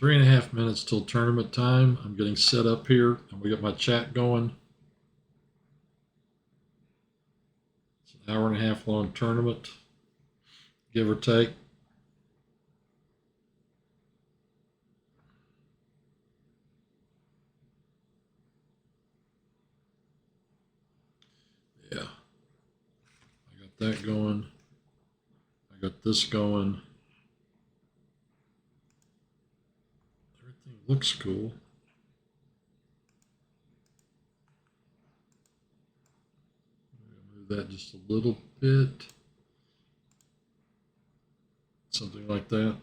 3.5 minutes till tournament time. I'm getting set up here, and we got my chat going. It's an hour and a half long tournament, give or take. Yeah, I got that going. I got this going. Everything looks cool. Move that just a little bit. Something like that.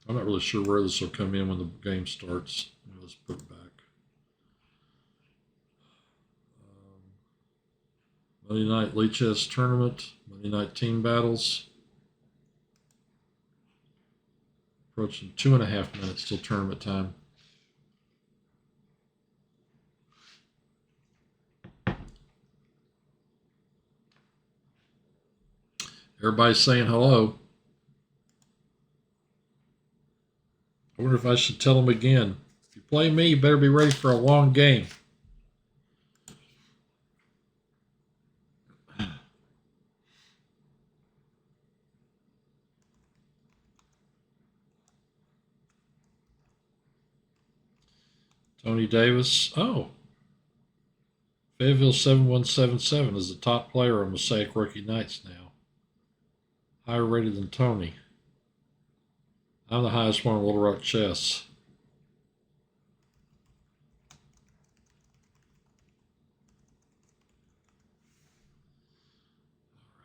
I'm not really sure where this will come in when the game starts. Let's put it back. Monday night Lichess tournament. Monday night team battles. Approaching 2.5 minutes till tournament time. Everybody's saying hello. I wonder if I should tell them again. If you play me, you better be ready for a long game. Tony Davis. Oh. Fayetteville 7177 is the top player on Mosaic Rookie Nights now. Higher rated than Tony. I'm the highest one in Little Rock Chess. All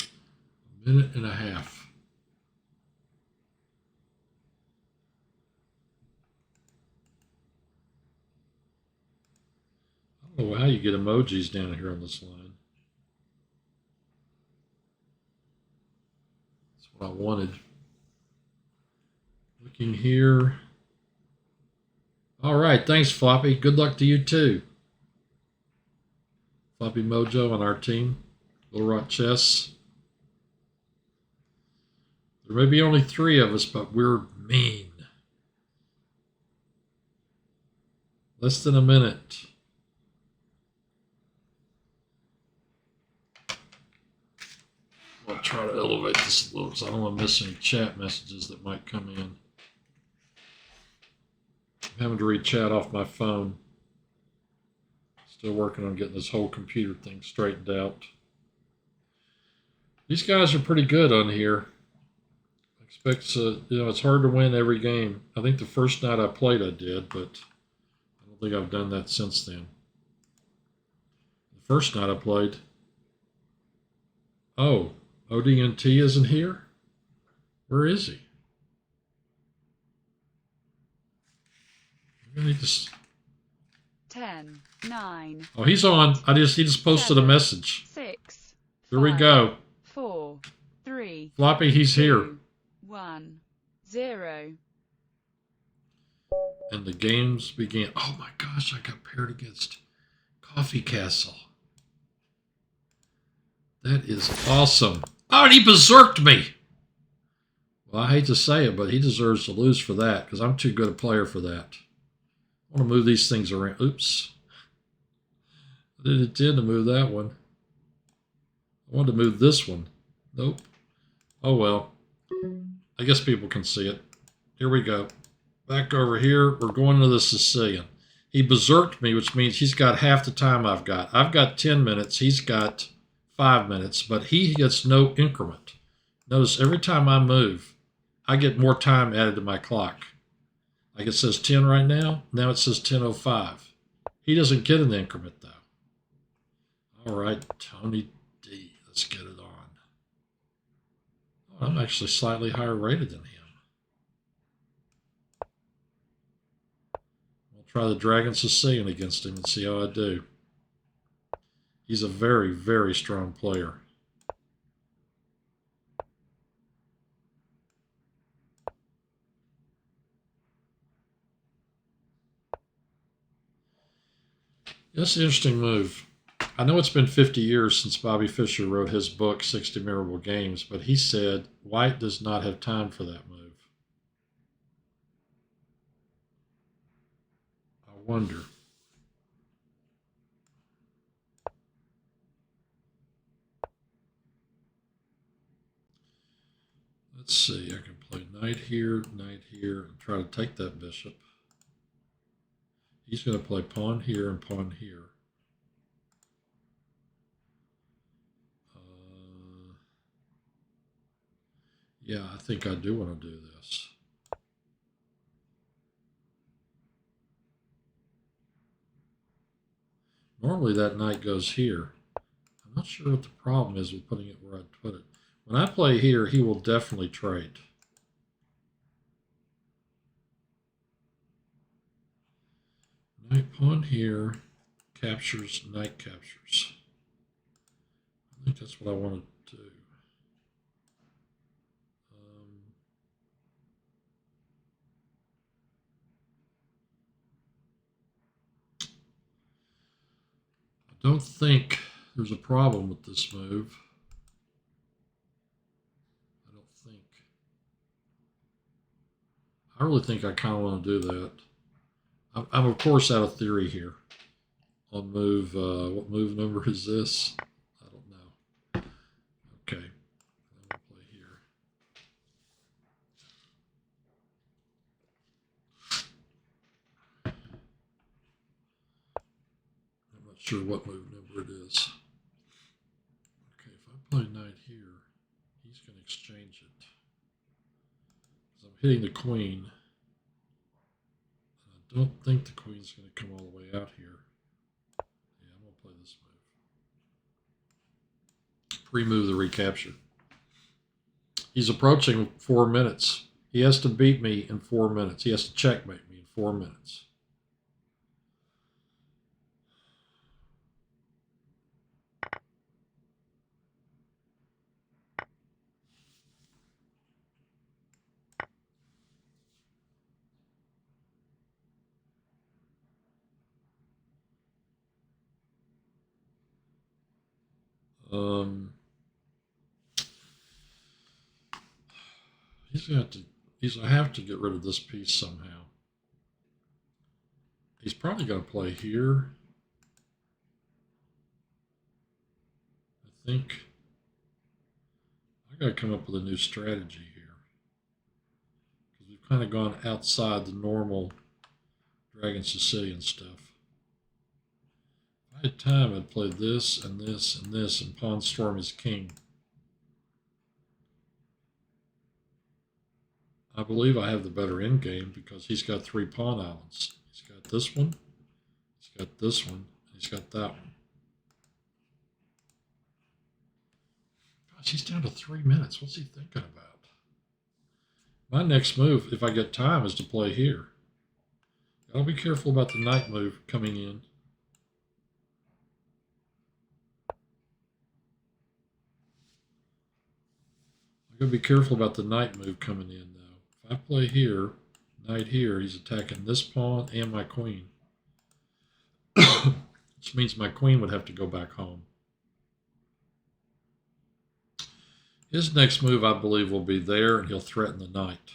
right. A minute and a half. I don't know how you get emojis down here on this line. That's what I wanted. Looking here. All right, thanks, Floppy. Good luck to you too. Floppy Mojo on our team, Little Rock Chess. There may be only 3 of us, but we're mean. Less than a minute. I'll try to elevate this a little because I don't want to miss any chat messages that might come in. I'm having to read chat off my phone. Still working on getting this whole computer thing straightened out. These guys are pretty good on here. I expect, it's hard to win every game. I think the first night I played I did, but I don't think I've done that since then. The first night I played. Oh, ODNT isn't here? Where is he? I need to... 10, 9. Oh, he's on. He just posted 7, a message. 6. Here we go. 4, 3. Floppy, he's 2, here. 1, 0. And the games began. Oh my gosh, I got paired against Coffee Castle. That is awesome. Oh, and he berserked me. Well, I hate to say it, but he deserves to lose for that because I'm too good a player for that. I want to move these things around. Oops. I didn't intend to move that one. I wanted to move this one. Nope. Oh, well. I guess people can see it. Here we go. Back over here. We're going to the Sicilian. He berserked me, which means he's got half the time I've got. I've got 10 minutes. He's got 5 minutes, but he gets no increment. Notice every time I move, I get more time added to my clock. Like it says 10 right now. Now it says 10:05. He doesn't get an increment, though. All right, Tony D. Let's get it on. Oh, I'm actually slightly higher rated than him. We'll try the Dragon Sicilian against him and see how I do. He's a very, very strong player. That's an interesting move. I know it's been 50 years since Bobby Fischer wrote his book, 60 Memorable Games, but he said White does not have time for that move. I wonder. Let's see. I can play knight here, and try to take that bishop. He's going to play pawn here and pawn here. Yeah, I think I do want to do this. Normally that knight goes here. I'm not sure what the problem is with putting it where I'd put it. When I play here, he will definitely trade. Knight pawn here, captures, knight captures. I think that's what I want to do. I don't think there's a problem with this move. I don't think. I really think I kind of want to do that. I'm of course out of theory here on move. What move number is this? I don't know. Okay, I'm gonna play here. I'm not sure what move number it is. Okay, if I play knight here, he's going to exchange it. I'm hitting the queen. I don't think the queen's going to come all the way out here. Yeah, I'm going to play this move. Pre-move the recapture. He's approaching 4 minutes. He has to beat me in 4 minutes. He has to checkmate me in 4 minutes. He's going to have to get rid of this piece somehow. He's probably going to play here. I think I got to come up with a new strategy here because we've kind of gone outside the normal Dragon Sicilian stuff. If I had time, I'd play this and this and this and pawn storm his king. I believe I have the better endgame because he's got 3 pawn islands. He's got this one, he's got this one, and he's got that one. Gosh, he's down to 3 minutes. What's he thinking about? My next move, if I get time, is to play here. Gotta be careful about the knight move coming in. I gotta be careful about the knight move coming in, though. If I play here, knight here, he's attacking this pawn and my queen. Which means my queen would have to go back home. His next move, I believe, will be there, and he'll threaten the knight.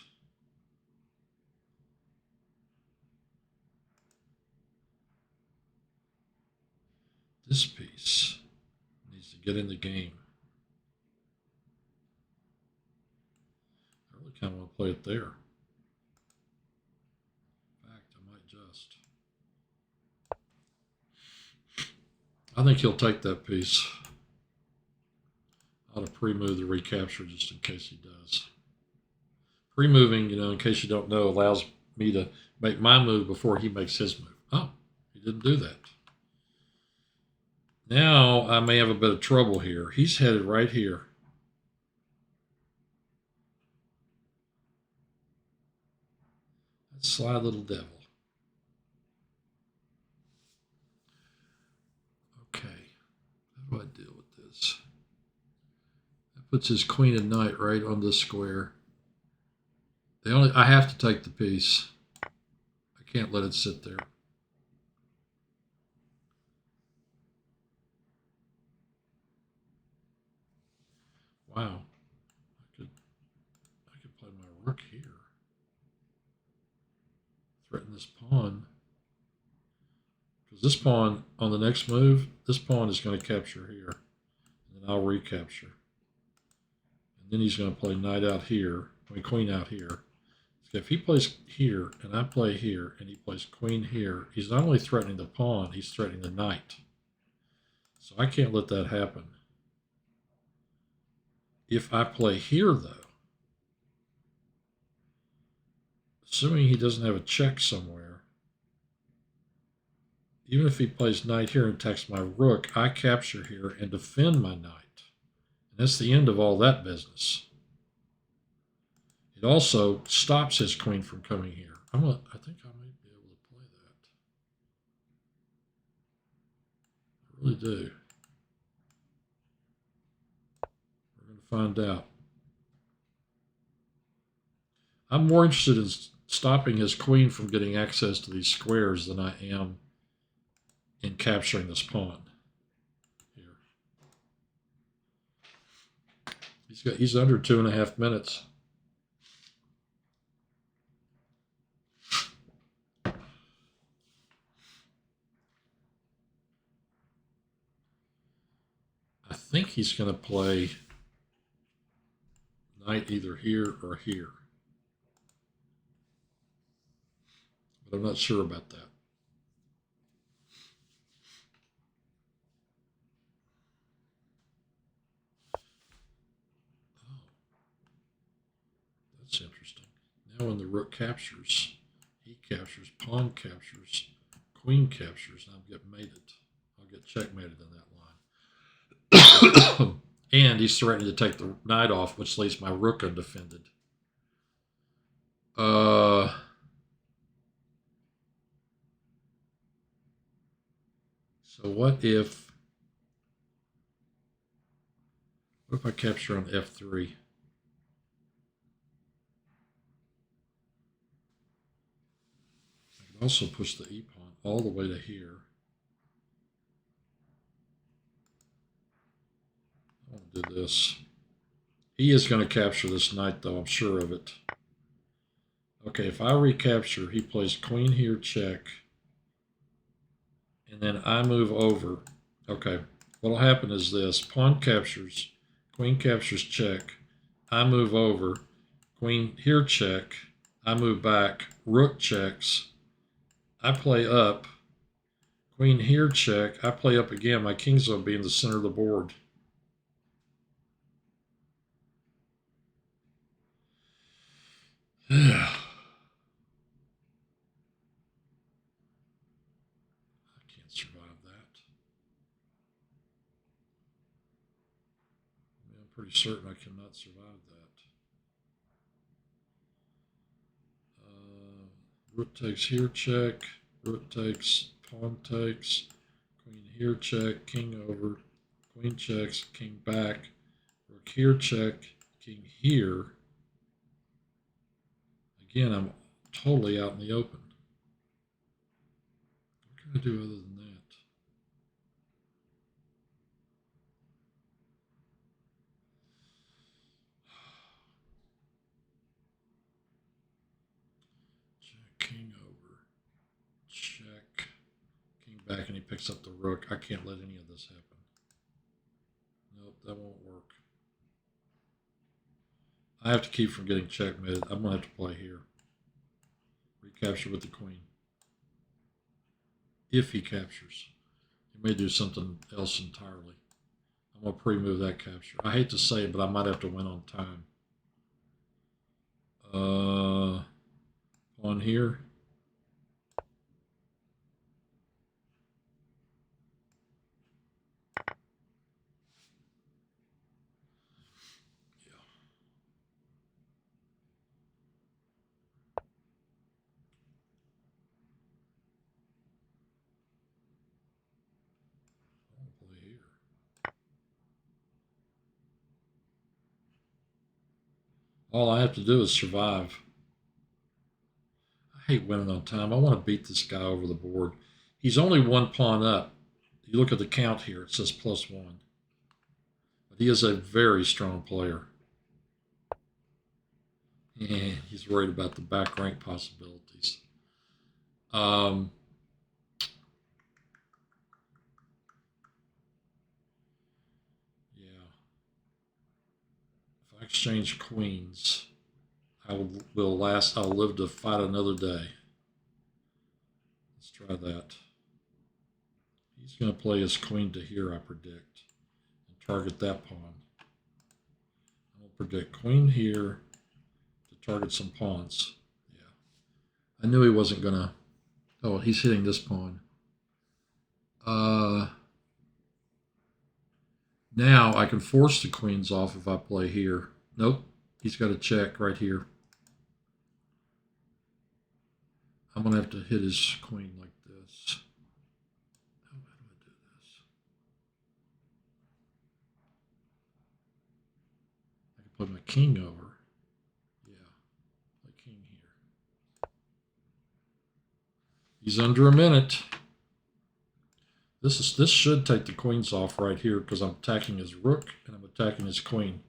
This piece needs to get in the game. I really kind of want to play it there. In fact, I might just. I think he'll take that piece. I ought to pre-move the recapture just in case he does. Pre-moving, in case you don't know, allows me to make my move before he makes his move. Oh, he didn't do that. Now I may have a bit of trouble here. He's headed right here. That sly little devil. Okay, how do I deal with this? That puts his queen and knight right on this square. I have to take the piece. I can't let it sit there. Wow. I could play my rook here. Threaten this pawn. Because this pawn, on the next move, this pawn is going to capture here. And then I'll recapture. And then he's going to play knight out here. I mean, queen out here. So if he plays here, and I play here, and he plays queen here, he's not only threatening the pawn, he's threatening the knight. So I can't let that happen. If I play here, though, assuming he doesn't have a check somewhere, even if he plays knight here and attacks my rook, I capture here and defend my knight. And that's the end of all that business. It also stops his queen from coming here. I think I might be able to play that. I really do. We're going to find out. I'm more interested in stopping his queen from getting access to these squares than I am in capturing this pawn here. He's under 2.5 minutes. I think he's going to play knight either here or here. But I'm not sure about that. Oh, that's interesting. Now when the rook captures, he captures, pawn captures, queen captures, and I'll get mated. I'll get checkmated in that line. And he's threatening to take the knight off, which leaves my rook undefended. So what if I capture on f3? I can also push the e-pawn all the way to here. I want to do this. He is going to capture this knight, though, I'm sure of it. Okay, if I recapture, he plays queen here, check. And then I move over. Okay, what'll happen is this. Pawn captures, queen captures, check. I move over. Queen here, check. I move back. Rook checks. I play up. Queen here, check. I play up again. My king's going to be in the center of the board. I can't survive that. I mean, I'm pretty certain I cannot survive that. Rook takes here, check. Rook takes, pawn takes. Queen here, check. King over. Queen checks. King back. Rook here, check. King here. Again, I'm totally out in the open. What can I do other than that? Check, king over. Check. King back, and he picks up the rook. I can't let any of this happen. Nope, that won't work. I have to keep from getting checkmated. I'm going to have to play here. Recapture with the queen. If he captures. He may do something else entirely. I'm going to pre-move that capture. I hate to say it, but I might have to win on time. Pawn here. All I have to do is survive. I hate winning on time. I want to beat this guy over the board. He's only one pawn up. You look at the count here. It says +1. But he is a very strong player. And he's worried about the back rank possibilities. Yeah. If I exchange queens, I'll live to fight another day. Let's try that. He's going to play his queen to here, I predict, and target that pawn. I'll predict queen here to target some pawns. Yeah. I knew he wasn't going to. Oh, he's hitting this pawn. Now I can force the queens off if I play here. Nope. He's got a check right here. I'm going to have to hit his queen like this. How do I do this? I can put my king over. Yeah, play king here. He's under a minute. This should take the queens off right here because I'm attacking his rook and I'm attacking his queen.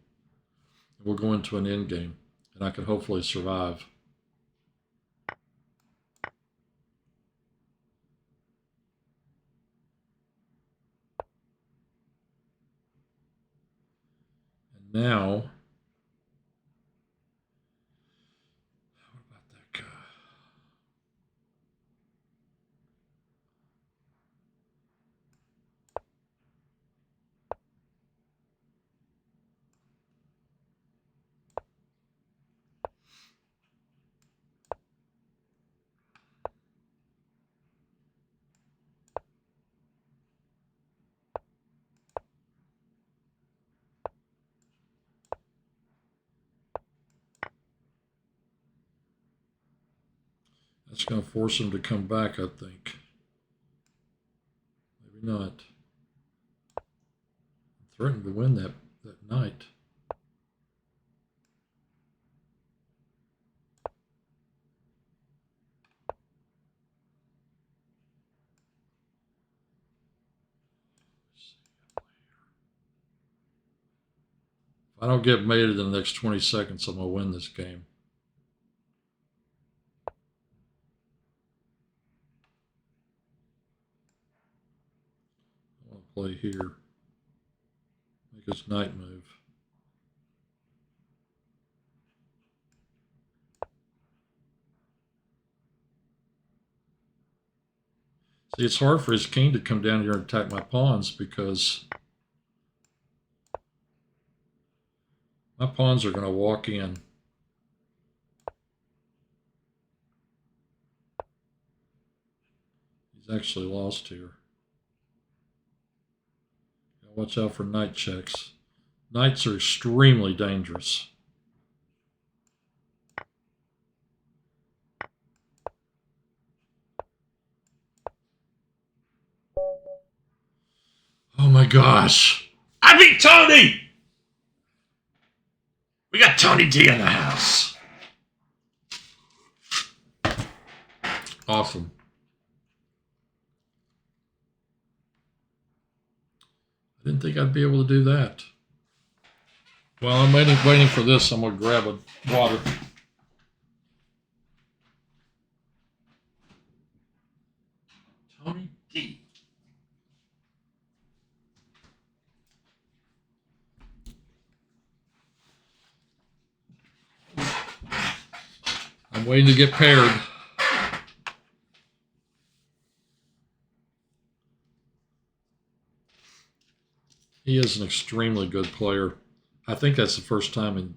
And we'll go into an end game, and I can hopefully survive. And now, what about that guy? That's going to force him to come back, I think. Maybe not. I'm threatening to win that knight. If I don't get mated in the next 20 seconds, I'm going to win this game. I want to play here. Make his knight move. See, it's hard for his king to come down here and attack my pawns because my pawns are going to walk in. He's actually lost here. Gotta watch out for knight checks. Knights are extremely dangerous. Oh my gosh. I beat Tony! We got Tony D in the house. Awesome. I didn't think I'd be able to do that. Well, I'm waiting for this. I'm going to grab a water. Tony D. I'm waiting to get paired. He is an extremely good player. I think that's the first time in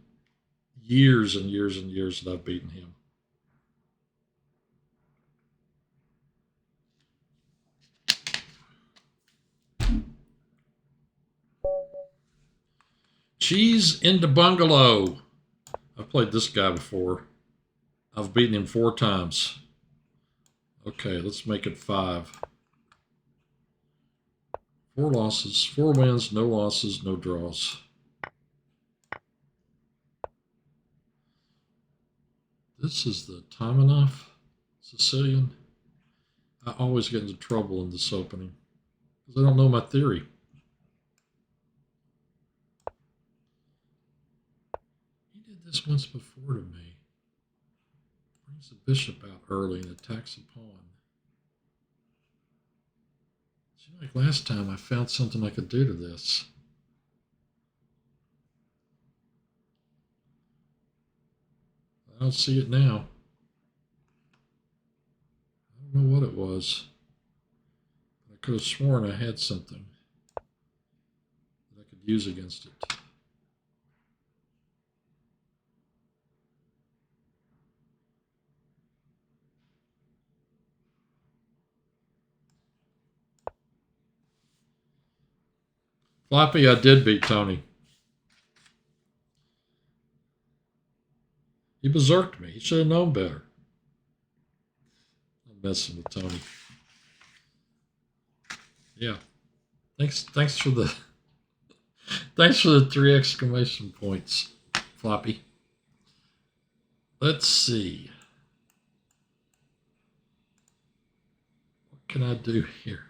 years and years and years that I've beaten him. Cheese in the bungalow. I've played this guy before. I've beaten him 4 times. Okay, let's make it 5. 4 losses, 4 wins, no losses, no draws. This is the Taimanov Sicilian. I always get into trouble in this opening because I don't know my theory. did this once before to me. Brings the bishop out early and attacks the pawn. Seemed like last time I found something I could do to this. I don't see it now. I don't know what it was. I could have sworn I had something that I could use against it. Floppy, I did beat Tony. He berserked me. He should have known better. I'm messing with Tony. Yeah. Thanks for the thanks for the 3 exclamation points, Floppy. Let's see. What can I do here?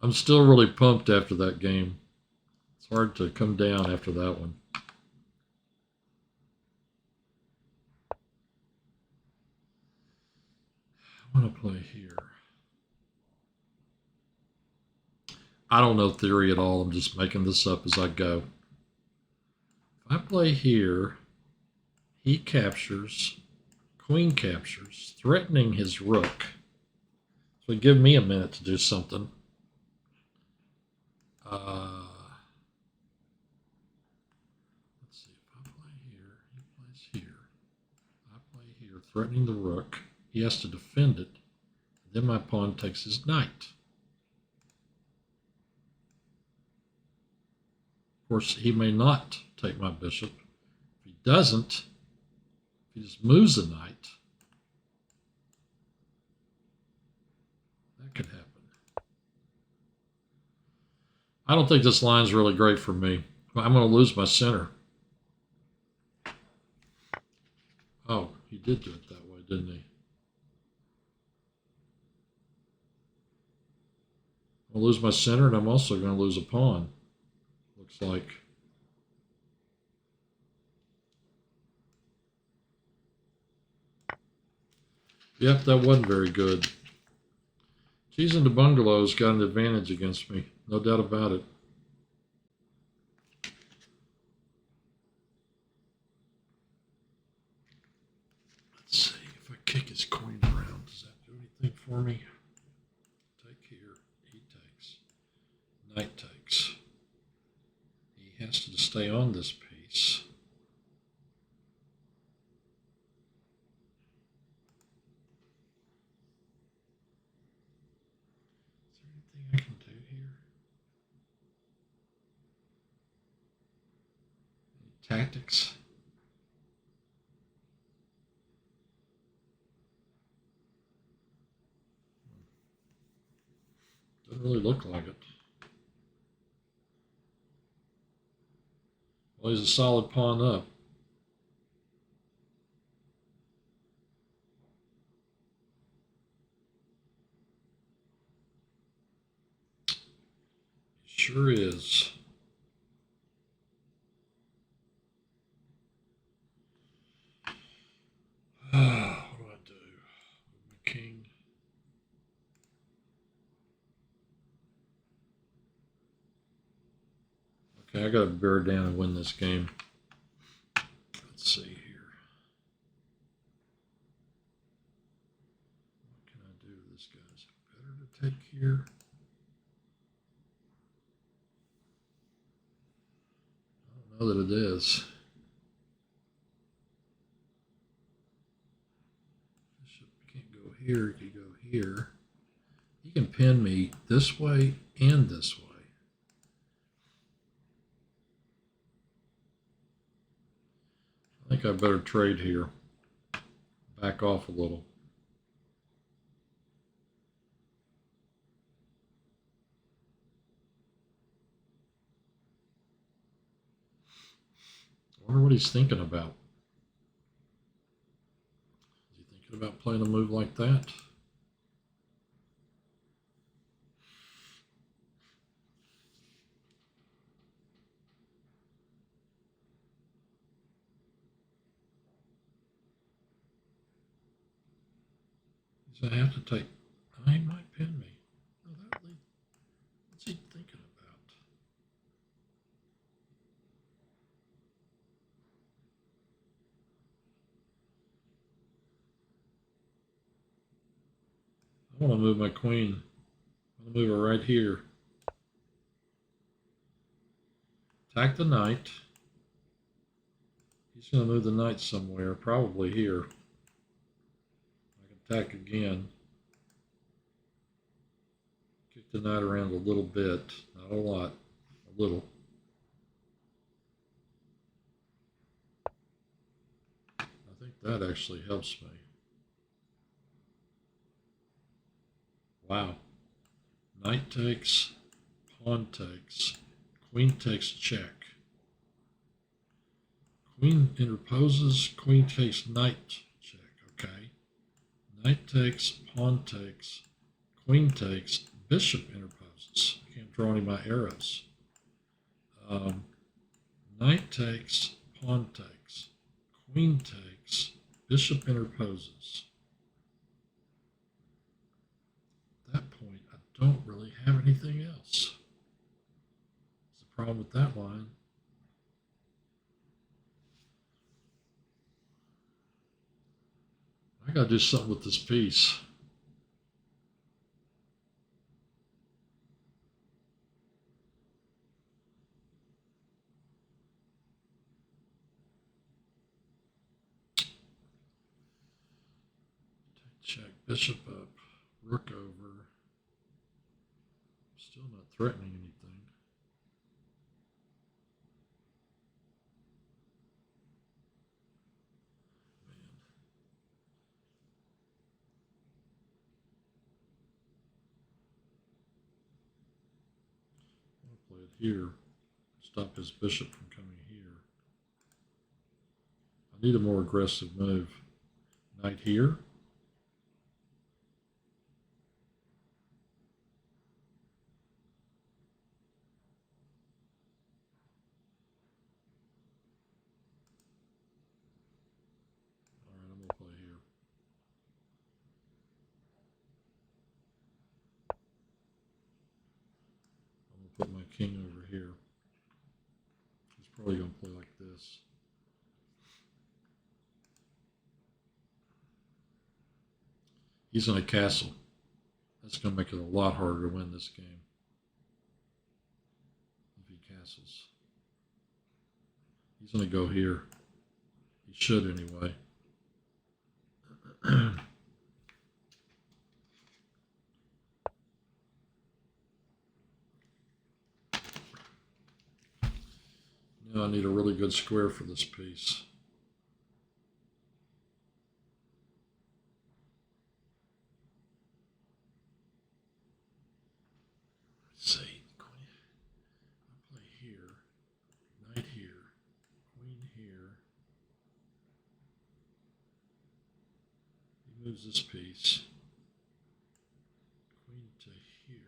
I'm still really pumped after that game. It's hard to come down after that one. I want to play here. I don't know theory at all. I'm just making this up as I go. If I play here, he captures, queen captures, threatening his rook. So it'd give me a minute to do something. Let's see. If I play here, he plays here. I play here, threatening the rook. He has to defend it. Then my pawn takes his knight. Of course, he may not take my bishop. If he doesn't, if he just moves the knight, that could happen. I don't think this line's really great for me. I'm going to lose my center. Oh, he did do it that way, didn't he? I'll lose my center, and I'm also going to lose a pawn. Looks like. Yep, that wasn't very good. Cheese in the Bungalow's got an advantage against me. No doubt about it. Let's see if I kick his queen around. Does that do anything for me? Take here. He takes. Knight takes. He has to stay on this piece. Is there anything I can do here? Any tactics? Doesn't really look like it. Well, he's a solid pawn up. He sure is. What do I do? My king. Okay, I got to bear down and win this game. Let's see here. What can I do to this guy? Is it better to take here? I don't know that it is. Bishop can't go here. He can go here. He can pin me this way and this way. I think I better trade here. Back off a little. I wonder what he's thinking about. Is he thinking about playing a move like that? Does I have to take? I might pin me. No, what's he thinking about? I want to move my queen. I'm going to move her right here. Attack the knight. He's going to move the knight somewhere, probably here. I can attack again. Kick the knight around a little bit. Not a lot. A little. I think that actually helps me. Wow. Knight takes, pawn takes, queen takes check. Queen interposes, queen takes, knight check. Okay. Knight takes, pawn takes, queen takes, bishop interposes. I can't draw any of my arrows. Knight takes, pawn takes, queen takes, bishop interposes. At that point, I don't really have anything else. That's the problem with that line. I gotta do something with this piece. Check, bishop up, rook over. Still not threatening anything. Man. I'm gonna play it here. Stop his bishop from coming here. I need a more aggressive move. Knight here. Alright, I'm gonna play here. I'm gonna put my king over here. He's probably gonna play like this. He's in a castle. That's going to make it a lot harder to win this game if he castles. He's going to go here. He should anyway. Now I need a really good square for this piece. Let's see. I play here. Knight here. Queen here. He moves this piece. Queen to here.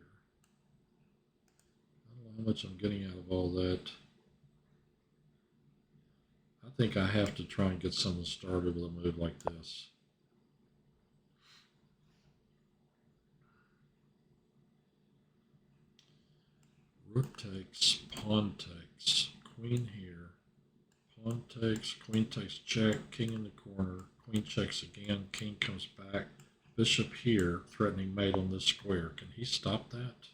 I don't know how much I'm getting out of all that. I think I have to try and get someone started with a move like this. Rook takes, pawn takes, queen here, pawn takes, queen takes check, king in the corner, queen checks again, king comes back, bishop here, threatening mate on this square. Can he stop that?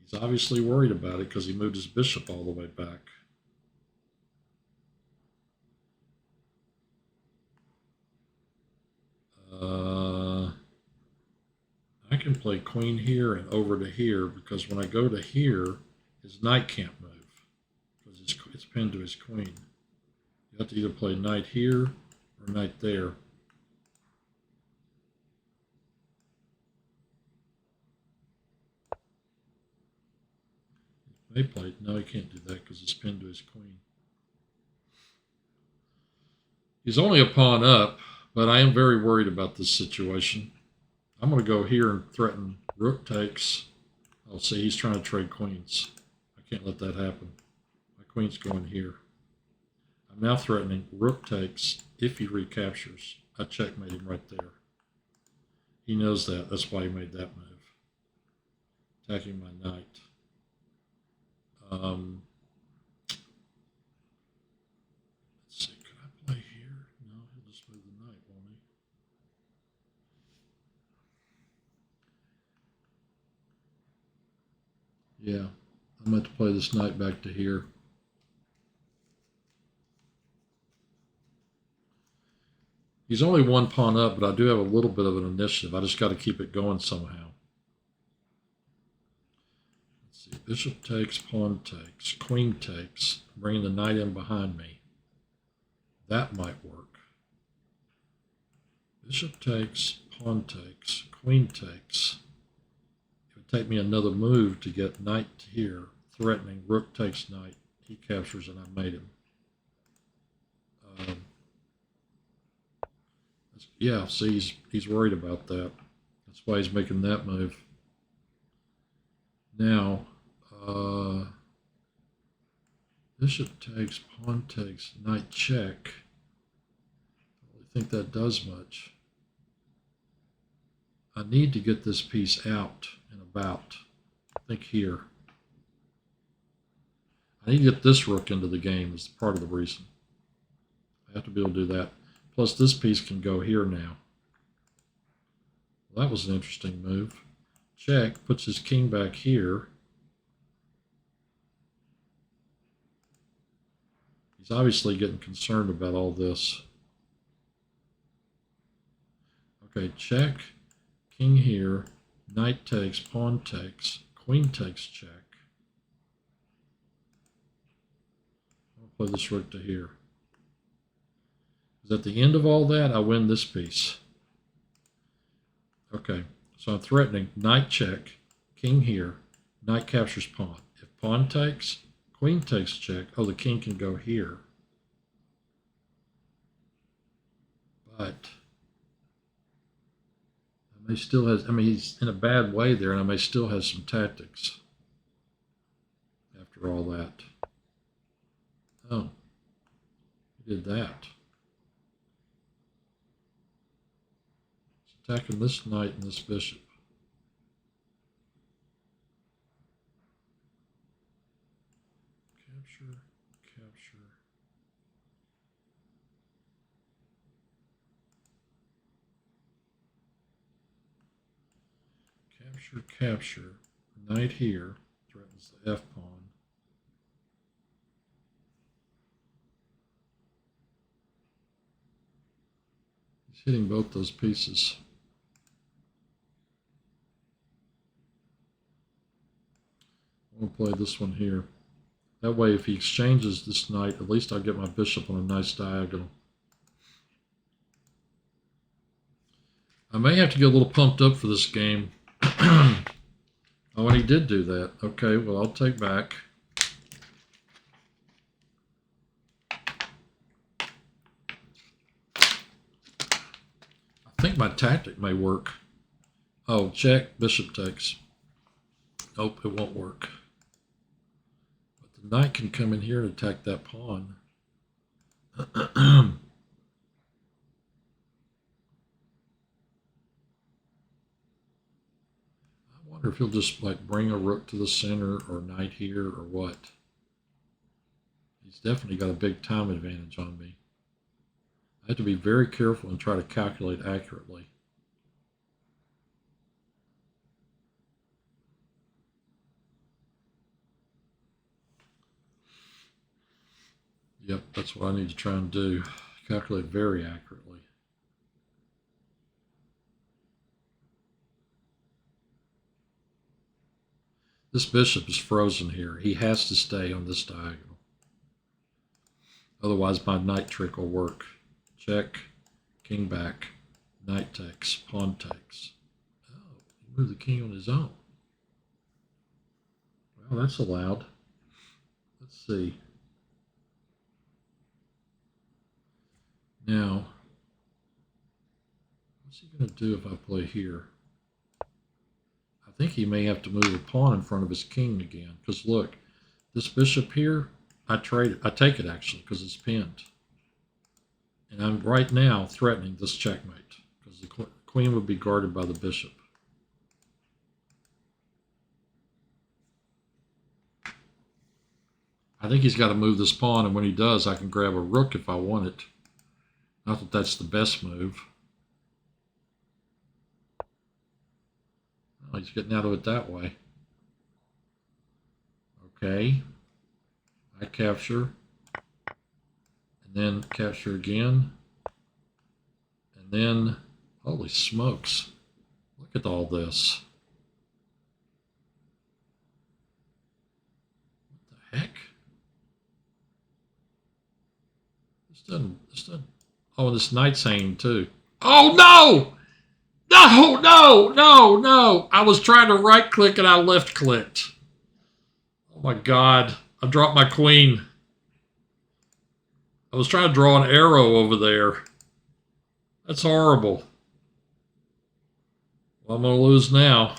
He's obviously worried about it because he moved his bishop all the way back. I can play queen here and over to here because when I go to here, his knight can't move because it's pinned to his queen. You have to either play knight here or knight there. He may play, no, he can't do that because it's pinned to his queen. He's only a pawn up, but I am very worried about this situation. I'm going to go here and threaten rook takes. I'll see he's trying to trade queens. I can't let that happen. My queen's going here. I'm now threatening rook takes if he recaptures. I checkmate him right there. He knows that. That's why he made that move. Attacking my knight. Let's see. Could I play here? No, he'll just move the knight, won't he? Yeah. I'm going to play this knight back to here. He's only one pawn up, but I do have a little bit of an initiative. I just got to keep it going somehow. Let's see. Bishop takes, pawn takes, queen takes, bringing the knight in behind me. That might work. Bishop takes, pawn takes, queen takes. It would take me another move to get knight here, threatening. Rook takes knight. He captures and I made him. Yeah, see, he's worried about that. That's why he's making that move. Now, bishop takes, pawn takes, knight check. I don't really think that does much. I need to get this piece out and about. I think here. I need to get this rook into the game is part of the reason. I have to be able to do that. Plus, this piece can go here now. Well, that was an interesting move. Check, puts his king back here. He's obviously getting concerned about all this. Okay, check, king here, knight takes, pawn takes, queen takes, check. I'll play this rook to here. At the end of all that, I win this piece. Okay, so I'm threatening knight check, king here, knight captures pawn. If pawn takes, queen takes check. Oh, the king can go here. But I may still have, I mean, he's in a bad way there, and I may still have some tactics after all that. Oh, he did that. Attacking this knight and this bishop. Capture, capture. Capture, capture. Knight here threatens the F pawn. He's hitting both those pieces. I'm going to play this one here. That way, if he exchanges this knight, at least I'll get my bishop on a nice diagonal. I may have to get a little pumped up for this game. Oh, and he did do that. Okay, well, I'll take back. I think my tactic may work. Oh, check, bishop takes. Nope, it won't work. But the knight can come in here and attack that pawn. I wonder if he'll just like bring a rook to the center or knight here or what. He's definitely got a big time advantage on me. I have to be very careful and try to calculate accurately. Yep, that's what I need to try and do. Calculate very accurately. This bishop is frozen here. He has to stay on this diagonal. Otherwise, my knight trick will work. Check, king back, knight takes, pawn takes. Oh, he moved the king on his own. Well, that's allowed. Let's see. Now, what's he going to do if I play here? I think he may have to move a pawn in front of his king again. Because look, this bishop here, I take it actually because it's pinned. And I'm right now threatening this checkmate because the queen would be guarded by the bishop. I think he's got to move this pawn, and when he does, I can grab a rook if I want it. Not that that's the best move. Oh, he's getting out of it that way. Okay. I capture. And then capture again. And then, holy smokes. Look at all this. What the heck? This doesn't. Oh, this knight's hanging too. Oh no! No, no, no, no. I was trying to right click and I left clicked. Oh my God. I dropped my queen. I was trying to draw an arrow over there. That's horrible. Well, I'm going to lose now.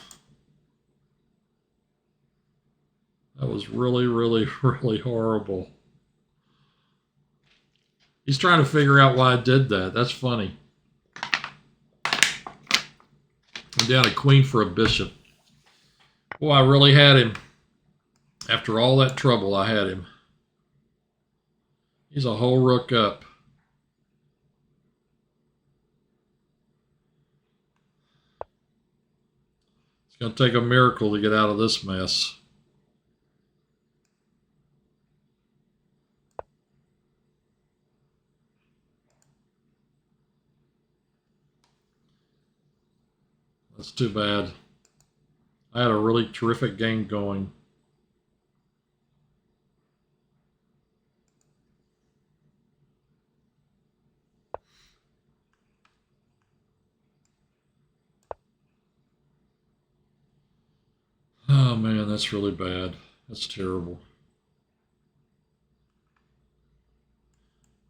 That was really, really, really horrible. He's trying to figure out why I did that. That's funny. I'm down a queen for a bishop. Boy, I really had him. After all that trouble, I had him. He's a whole rook up. It's going to take a miracle to get out of this mess. That's too bad. I had a really terrific game going. Oh man, that's really bad. That's terrible.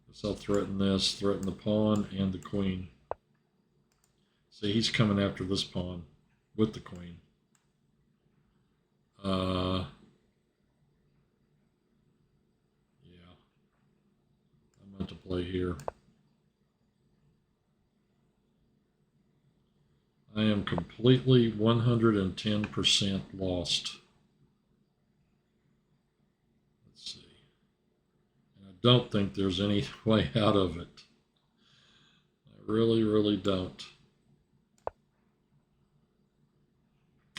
Guess I'll threaten this, threaten the pawn and the queen. See, he's coming after this pawn with the queen. Yeah. I'm about to play here. I am completely 110% lost. Let's see. And I don't think there's any way out of it. I really, really don't.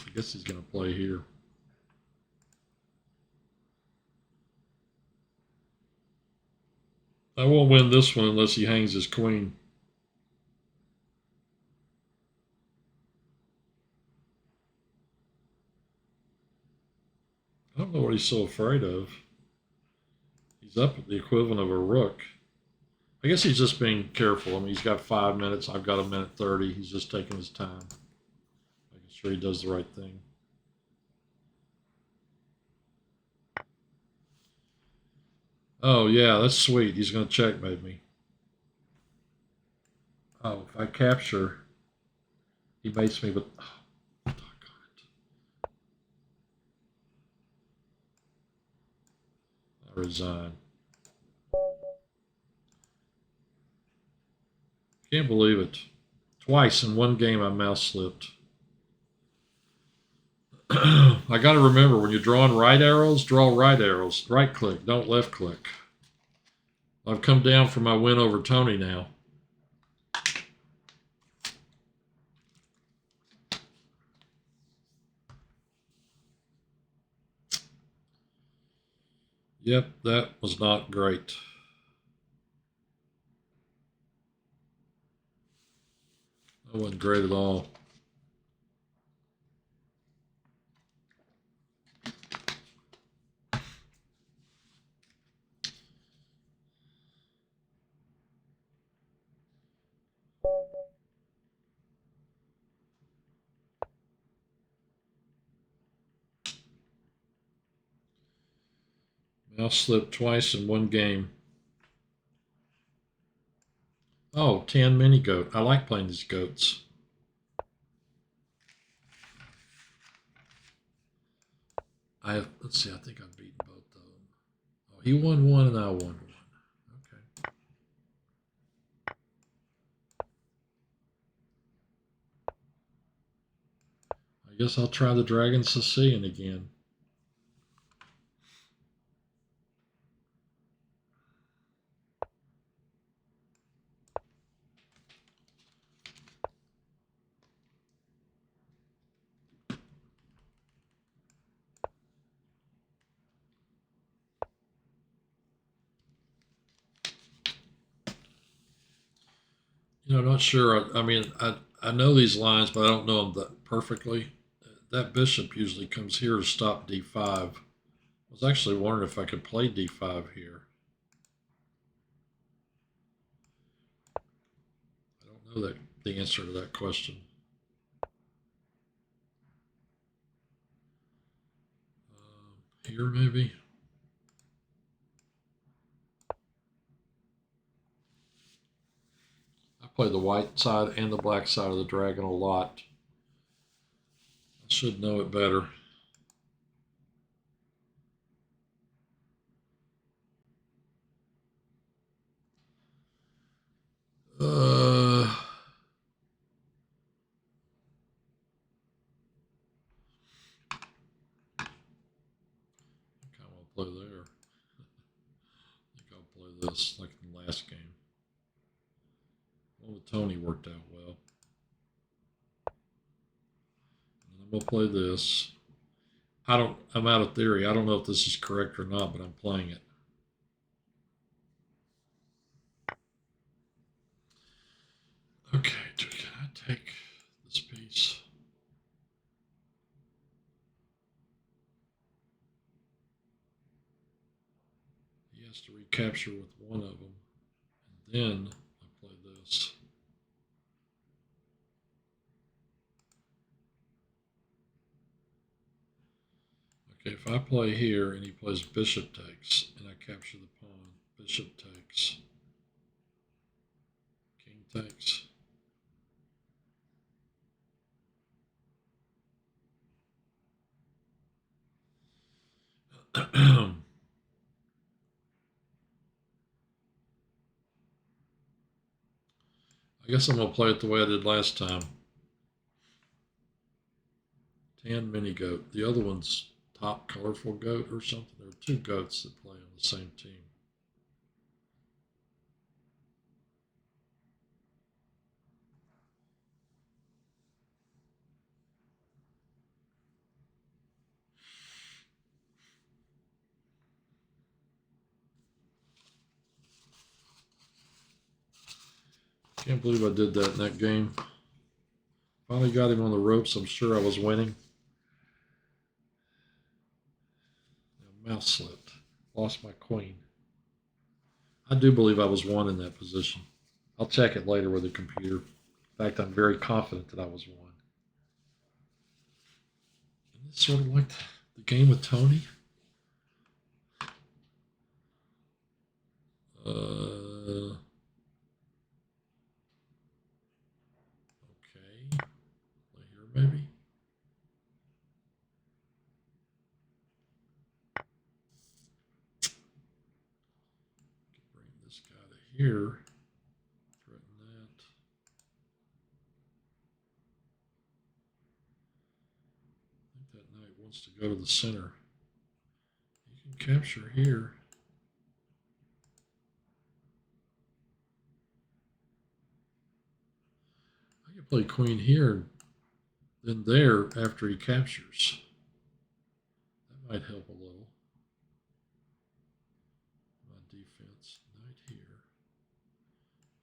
I guess he's going to play here. I won't win this one unless he hangs his queen. I don't know what he's so afraid of. He's up at the equivalent of a rook. I guess he's just being careful. I mean, he's got 5 minutes. I've got 1:30. He's just taking his time, making sure he does the right thing. Oh, yeah, that's sweet. He's going to checkmate me. Oh, if I capture, he mates me with... Oh, doggone it. I resign. Can't believe it. Twice in one game I mouse slipped. I got to remember, when you're drawing right arrows, draw right arrows. Right click, don't left click. I've come down from my win over Tony now. Yep, that was not great. That wasn't great at all. Mouse slipped twice in one game. Oh, 10 mini goat. I like playing these goats. Let's see, I think I've beaten both of them. Oh, he won one and I won one. Okay. guess I'll try the Dragon Sicilian again. I'm not sure. I mean, I know these lines, but I don't know them that perfectly. That bishop usually comes here to stop d5. I was actually wondering if I could play d5 here. I don't know the answer to that question. Here maybe. I play the white side and the black side of the dragon a lot. I should know it better. Uh, I think I want to play there. I think I'll play this like in the last game. One with Tony worked out well. And I'm gonna play this. I'm out of theory. I don't know if this is correct or not, but I'm playing it. Okay, can I take this piece? He has to recapture with one of them. And then I play this. Okay, if I play here and he plays bishop takes and I capture the pawn, bishop takes, king takes. I guess I'm going to play it the way I did last time. Tan mini goat. The other one's top colorful goat or something. There are two goats that play on the same team. Can't believe I did that in that game. Finally got him on the ropes. I'm sure I was winning. Mouse slipped. Lost my queen. I do believe I was one in that position. I'll check it later with the computer. In fact, I'm very confident that I was one. Isn't this sort of like the game with Tony? Okay. Play here maybe. Bring this guy to here. Threaten that. I think that knight wants to go to the center. You can capture here. I can play queen here, then there after he captures. That might help a little. My defense. Knight here.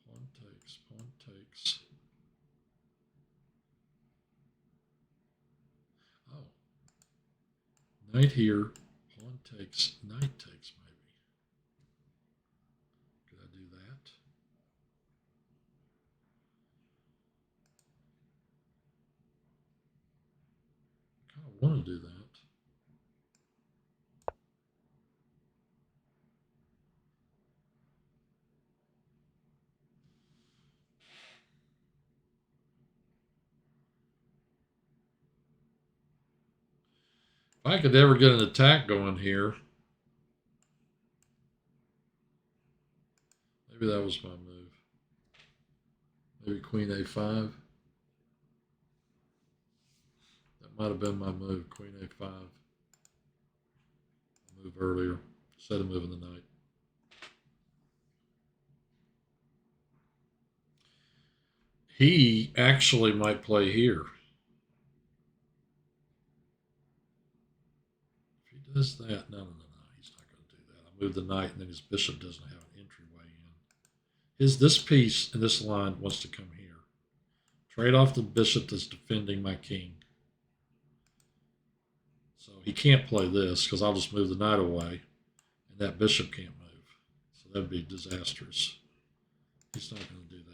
Pawn takes, pawn takes. Oh. Knight here, pawn takes, knight takes maybe. Could I do that? I kind of want to do that. If I could ever get an attack going here, maybe that was my move. Maybe queen a5. That might have been my move. Queen A5. Move earlier instead of moving the knight. He actually might play here. If he does that, no, he's not going to do that. I move the knight, and then his bishop doesn't have an entryway in. This piece in this line wants to come here. Trade off the bishop that's defending my king. So he can't play this because I'll just move the knight away, and that bishop can't move. So that'd be disastrous. He's not going to do that.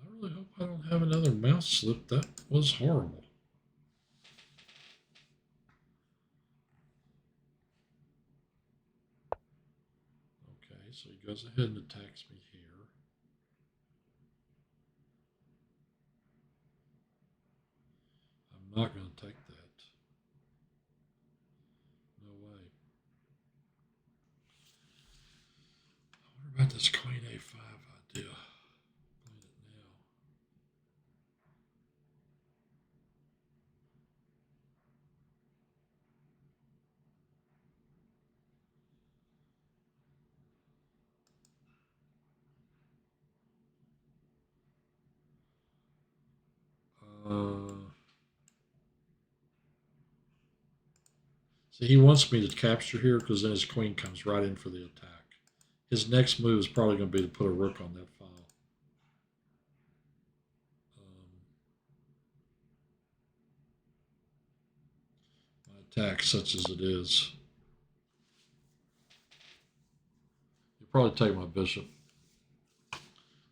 I really hope I don't have another mouse slip. That was horrible. Okay, so he goes ahead and attacks me here. I'm not going to take that. No way. What about this Queen A5 idea? Playing it now. See, he wants me to capture here because then his queen comes right in for the attack. His next move is probably going to be to put a rook on that file. My attack, such as it is. He'll probably take my bishop.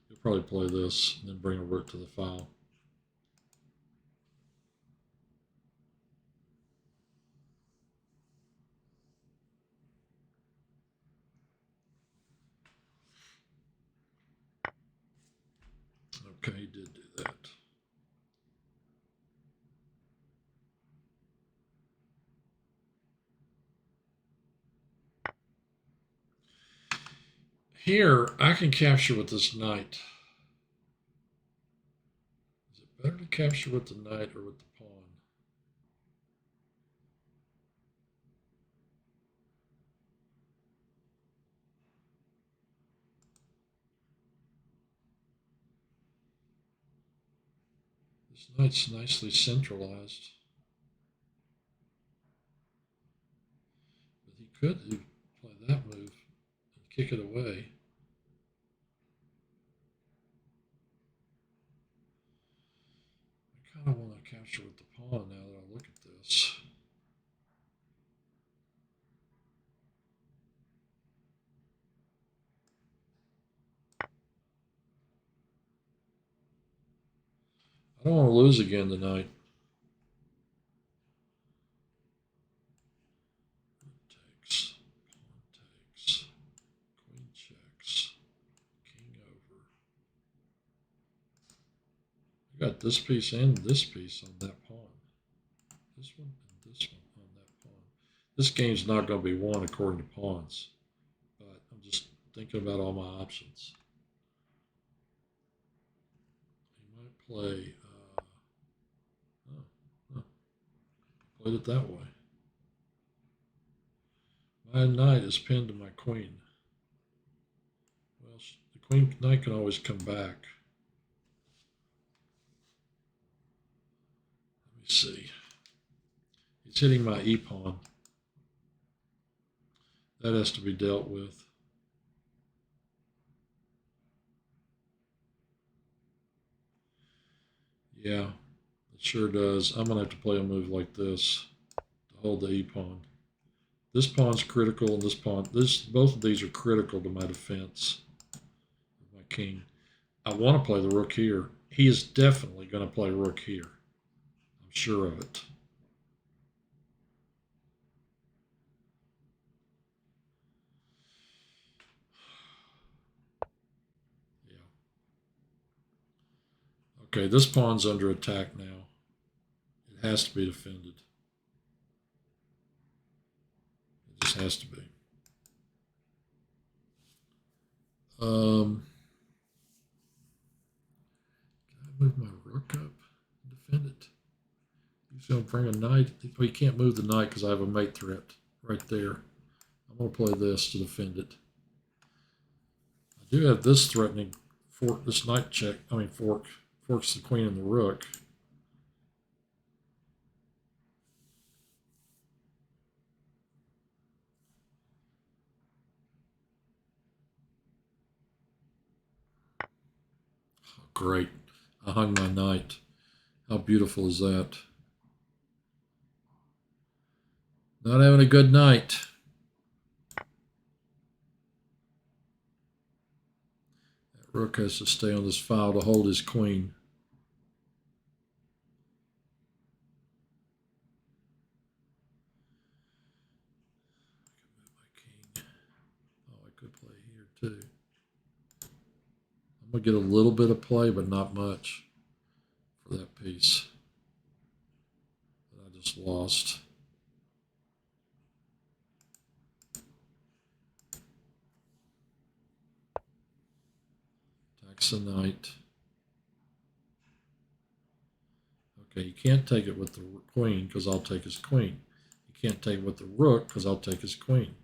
He'll probably play this and then bring a rook to the file. Okay, he did do that. Here, I can capture with this knight. Is it better to capture with the knight or with the pawn? This knight's nicely centralized. But he could play that move and kick it away. I kind of want to capture with the pawn now that I look at this. I don't want to lose again tonight. Takes, pawn takes, queen checks, king over. I got this piece and this piece on that pawn. This one and this one on that pawn. This game's not going to be won according to pawns, but I'm just thinking about all my options. He might play. Played it that way. My knight is pinned to my queen. Well, the queen knight can always come back. Let me see. He's hitting my e-pawn. That has to be dealt with. Yeah, it sure does. I'm going to have to play a move like this to hold the e-pawn. This pawn's critical, and this pawn, both of these are critical to my defense of my king. I want to play the rook here. He is definitely going to play rook here. I'm sure of it. Yeah. Okay, this pawn's under attack now. It has to be defended. It just has to be. move my rook up and defend it? He's going to bring a knight. Oh, he can't move the knight because I have a mate threat right there. I'm going to play this to defend it. I do have this threatening fork, this knight check. I mean, forks the queen and the rook. Oh, great. I hung my knight. How beautiful is that? Not having a good night. That rook has to stay on this file to hold his queen. My king. Oh, I could play here too. I'm going to get a little bit of play, but not much for that piece that I just lost. Attacks the knight. Okay, you can't take it with the queen because I'll take his queen. You can't take it with the rook because I'll take his queen.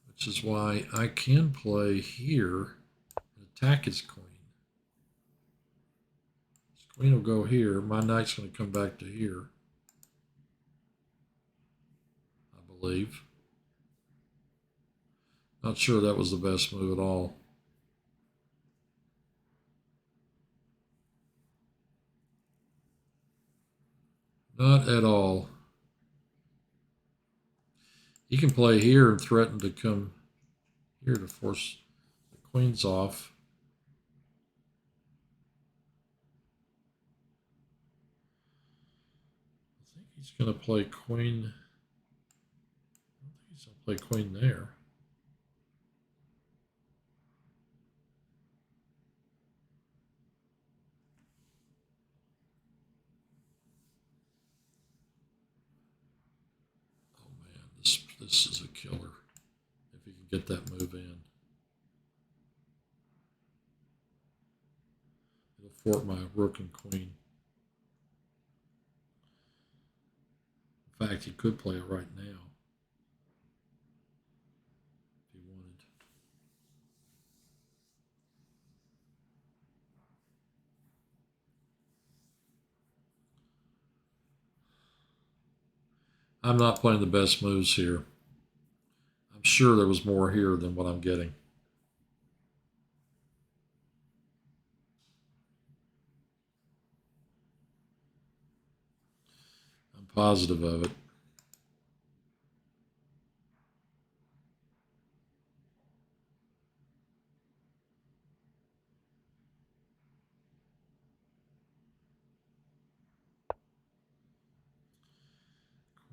Which is why I can play here and attack his queen. His queen will go here. My knight's going to come back to here, I believe. Not sure that was the best move at all. Not at all. He can play here and threaten to come here to force the queens off. I think he's going to play queen. I don't think he's going to play queen there. Oh man, this is a killer if he can get that move in. It'll fork my rook and queen. In fact, he could play it right now if he wanted. I'm not playing the best moves here. I'm sure there was more here than what I'm getting. I'm positive of it.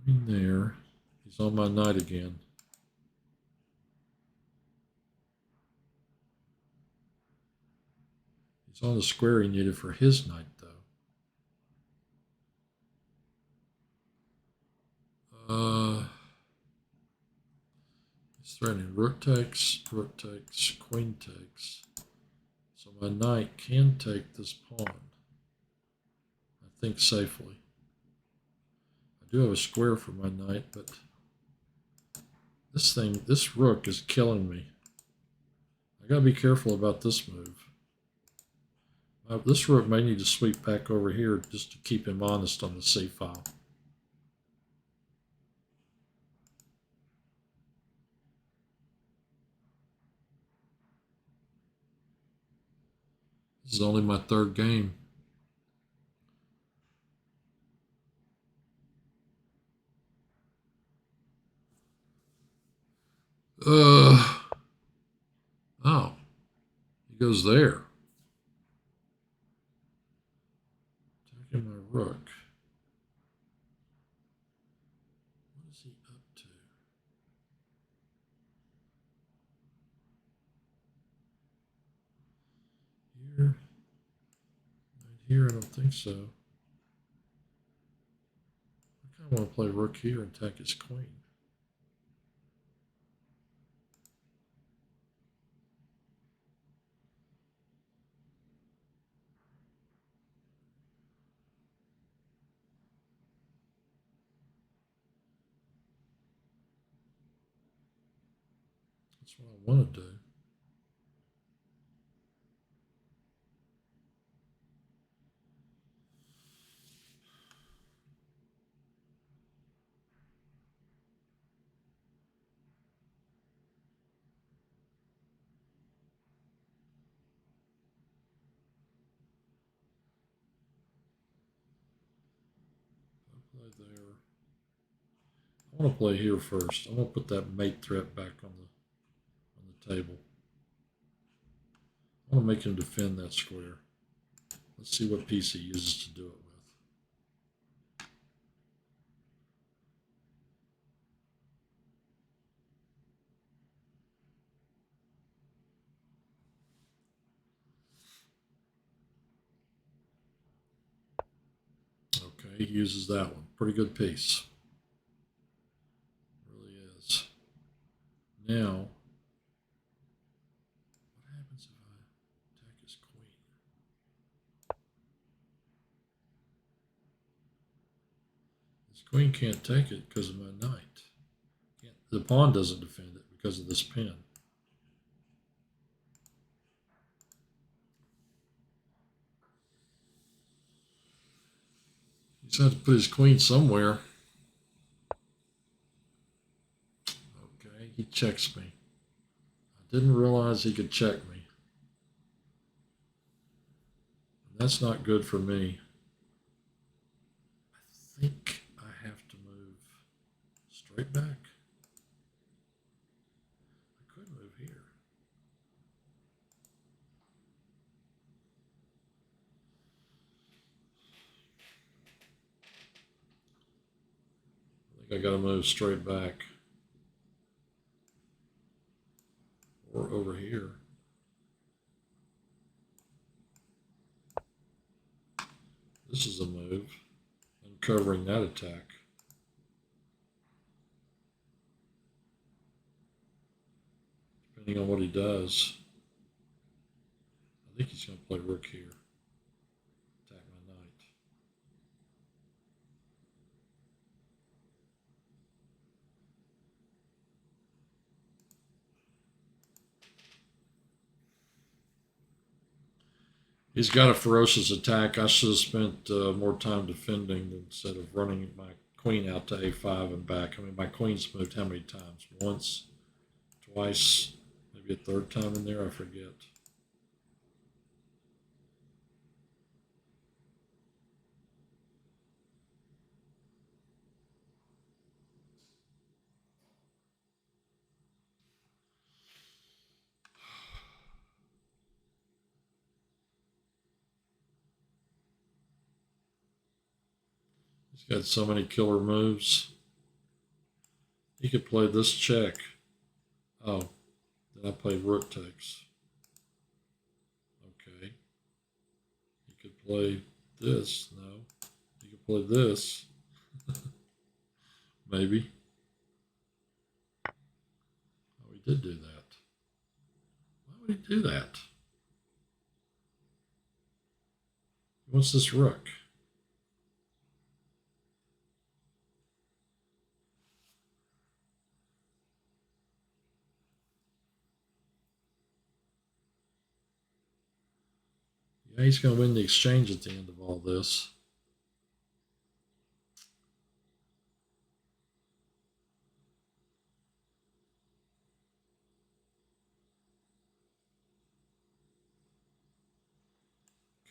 Queen there. He's on my knight again. He's on the square he needed for his knight, though. He's threatening rook takes, queen takes. So my knight can take this pawn, I think, safely. I do have a square for my knight, but this rook is killing me. I gotta be careful about this move. This rook may need to sweep back over here just to keep him honest on the c file. This is only my third game. Oh, he goes there. Attacking my rook. What is he up to? Here? Right here, I don't think so. I kind of want to play rook here and attack his queen. That's what I want to do. Play there. I want to play here first. I want to put that mate threat back on the table. I want to make him defend that square. Let's see what piece he uses to do it with. Okay, he uses that one. Pretty good piece. Really is. Now, what happens if I attack his queen? His queen can't take it because of my knight. The pawn doesn't defend it because of this pin. He's had to put his queen somewhere. Okay, he checks me. I didn't realize he could check me. That's not good for me. I think I have to move straight back. I could move here. I think I got to move straight back. Or over here. This is a move. Uncovering that attack. Depending on what he does. I think he's going to play rook here. Attack my knight. He's got a ferocious attack. I should have spent more time defending instead of running my queen out to a5 and back. I mean, my queen's moved how many times? Once, twice, maybe a third time in there, I forget. He's got so many killer moves. He could play this check. Oh, then I played rook takes. Okay. He could play this. No. He could play this. Maybe. Oh, he did do that. Why would he do that? He wants this rook. Yeah, he's going to win the exchange at the end of all this.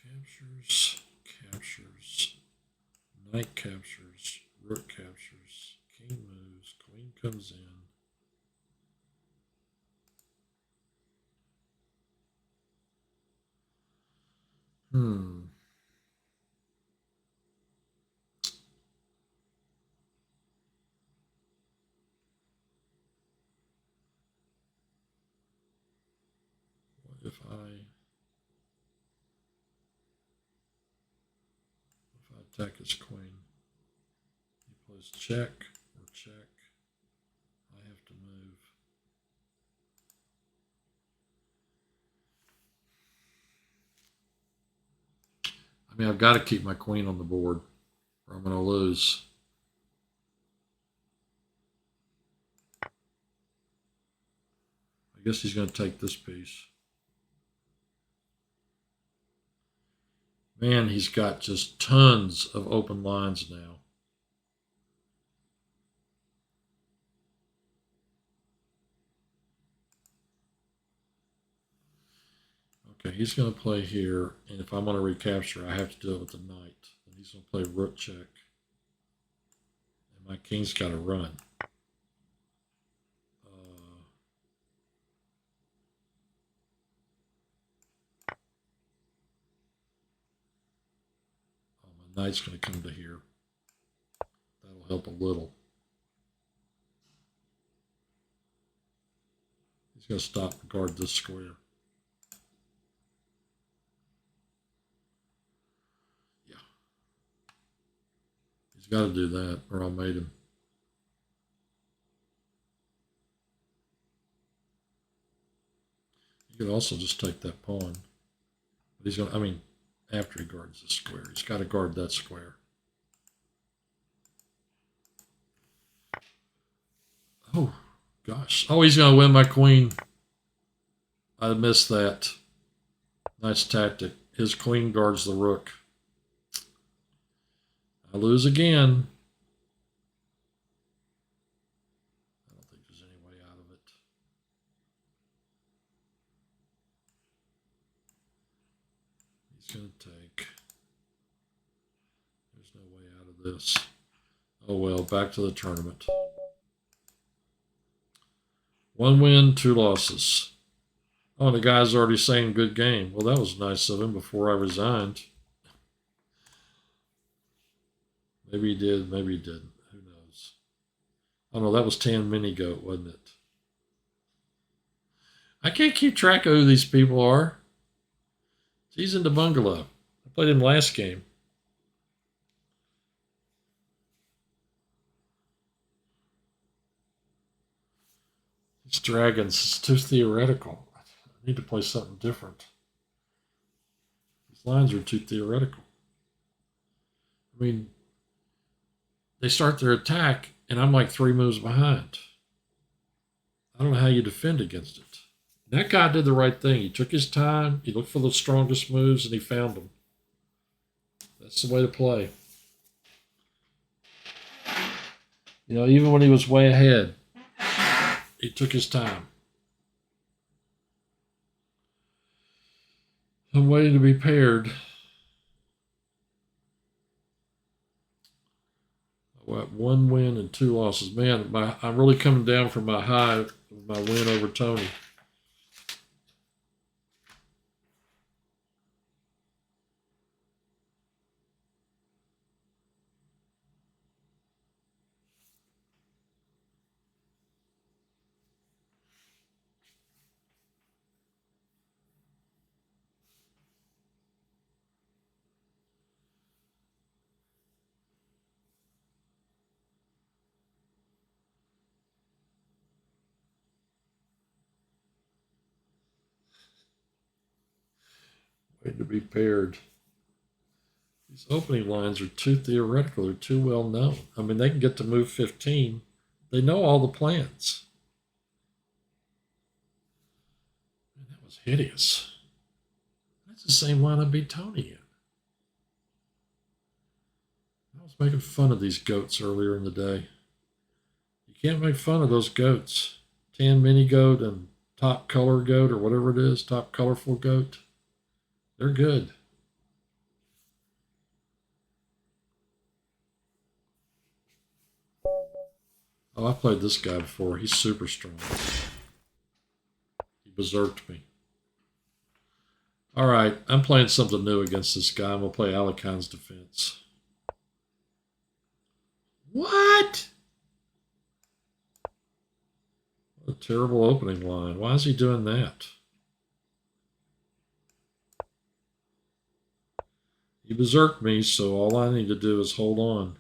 Captures, captures, knight captures, rook captures, king moves, queen comes in. What if I attack his queen? He plays check or check. I have to move. I mean, I've got to keep my queen on the board or I'm going to lose. guess he's going to take this piece. Man, he's got just tons of open lines now. Okay, he's going to play here, and if I'm going to recapture, I have to do it with the knight. And he's going to play rook check. And my king's got to run. My knight's going to come to here. That'll help a little. He's going to stop and guard this square. Yeah. He's got to do that, or I'll mate him. He could also just take that pawn. But he's going to, I mean, after he guards the square, he's got to guard that square. Oh, gosh. Oh, he's going to win my queen. I missed that. Nice tactic. His queen guards the rook. I lose again. I don't think there's any way out of it. He's going to take. There's no way out of this. Oh well, back to the tournament. 1 win, 2 losses. Oh, the guy's already saying good game. Well, that was nice of him before I resigned. Maybe he did, maybe he didn't. Who knows? Oh no, that was Tan Mini Goat, wasn't it? I can't keep track of who these people are. He's in the bungalow. I played him last game. These dragons, it's too theoretical. I need to play something different. These lines are too theoretical. I mean, they start their attack, and I'm like 3 moves behind. I don't know how you defend against it. That guy did the right thing. He took his time, he looked for the strongest moves, and he found them. That's the way to play. You know, even when he was way ahead, he took his time. I'm waiting to be paired. I got 1 win and 2 losses. Man, I'm really coming down from my high with my win over Tony. Waiting to be paired. These opening lines are too theoretical. They're too well known. I mean, they can get to move 15. They know all the plans. Man, that was hideous. That's the same line I beat Tony in. I was making fun of these goats earlier in the day. You can't make fun of those goats. Tan Mini Goat and Top Color Goat, or whatever it is, Top Colorful Goat. They're good. Oh, I played this guy before. He's super strong. He berserked me. All right, I'm playing something new against this guy. I'm going to play Alekhine Defense. What? What a terrible opening line. Why is he doing that? He berserked me, so all I need to do is hold on.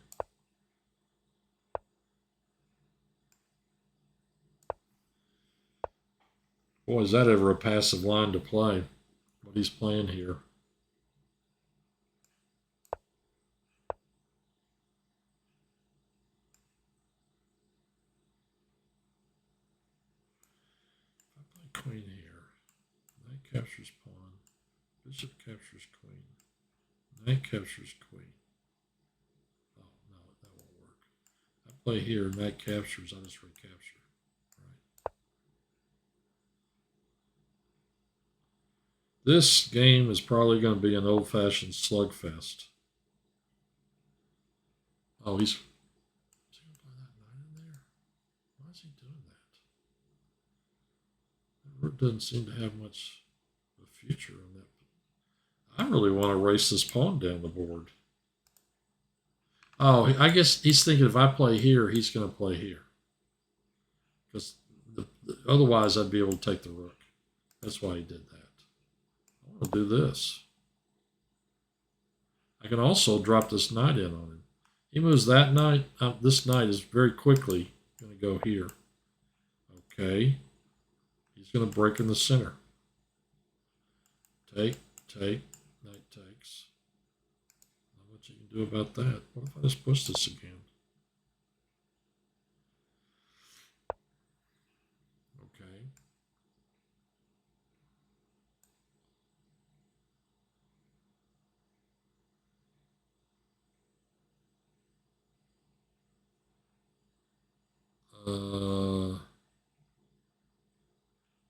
Boy, is that ever a passive line to play, what he's playing here. queen here. Knight captures pawn. Bishop captures queen. Knight captures queen. Oh, no, that won't work. I play here, knight captures, I just recapture. Right. This game is probably going to be an old-fashioned slugfest. Oh, is he going to play that knight in there? Why is he doing that? That rook doesn't seem to have much of a future on that. I really want to race this pawn down the board. Oh, I guess he's thinking if I play here, he's going to play here. Because otherwise I'd be able to take the rook. That's why he did that. I want to do this. I can also drop this knight in on him. He moves that knight. This knight is very quickly going to go here. Okay. He's going to break in the center. Take, take, knight takes. Not much you can do about that. What if I just push this again? Okay.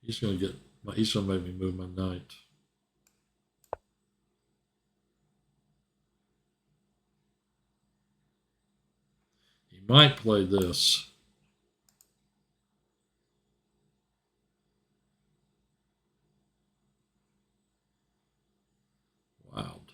He's going to make me move my knight. He might play this. Wild.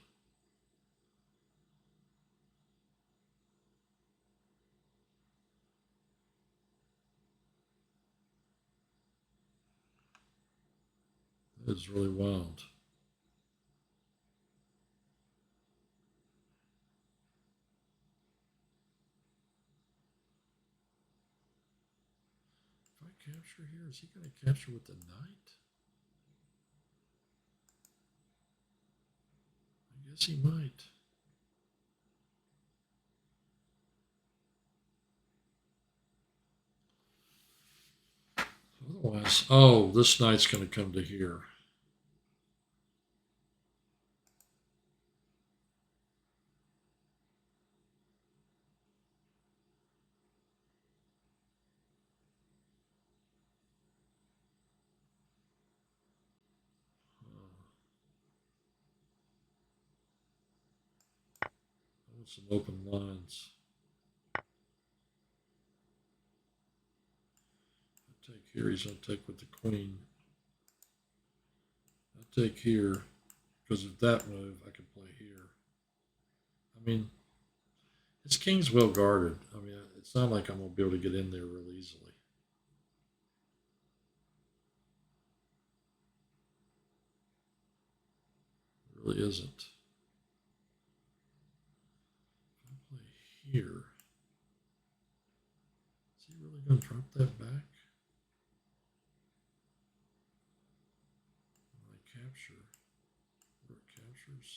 That is really wild. If I capture here, is he going to capture with the knight? I guess he might. Otherwise, oh, this knight's going to come to here. I want some open lines. I take here, he's going to take with the queen. I take here, because of that move, I can play here. I mean, this king's well guarded. I mean, it's not like I'm going to be able to get in there real easily. It really isn't. If I play here, is he really going to drop that back? I capture. Rook captures.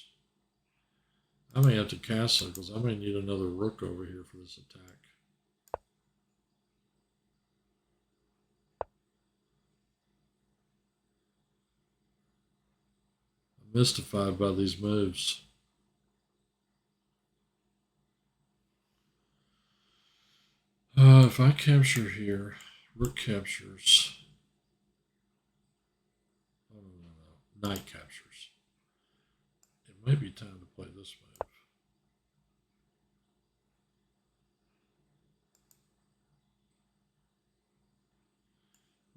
I may have to castle because I may need another rook over here for this attack. I'm mystified by these moves. If I capture here, rook captures. Oh, no. Knight captures. It may be time to play this move.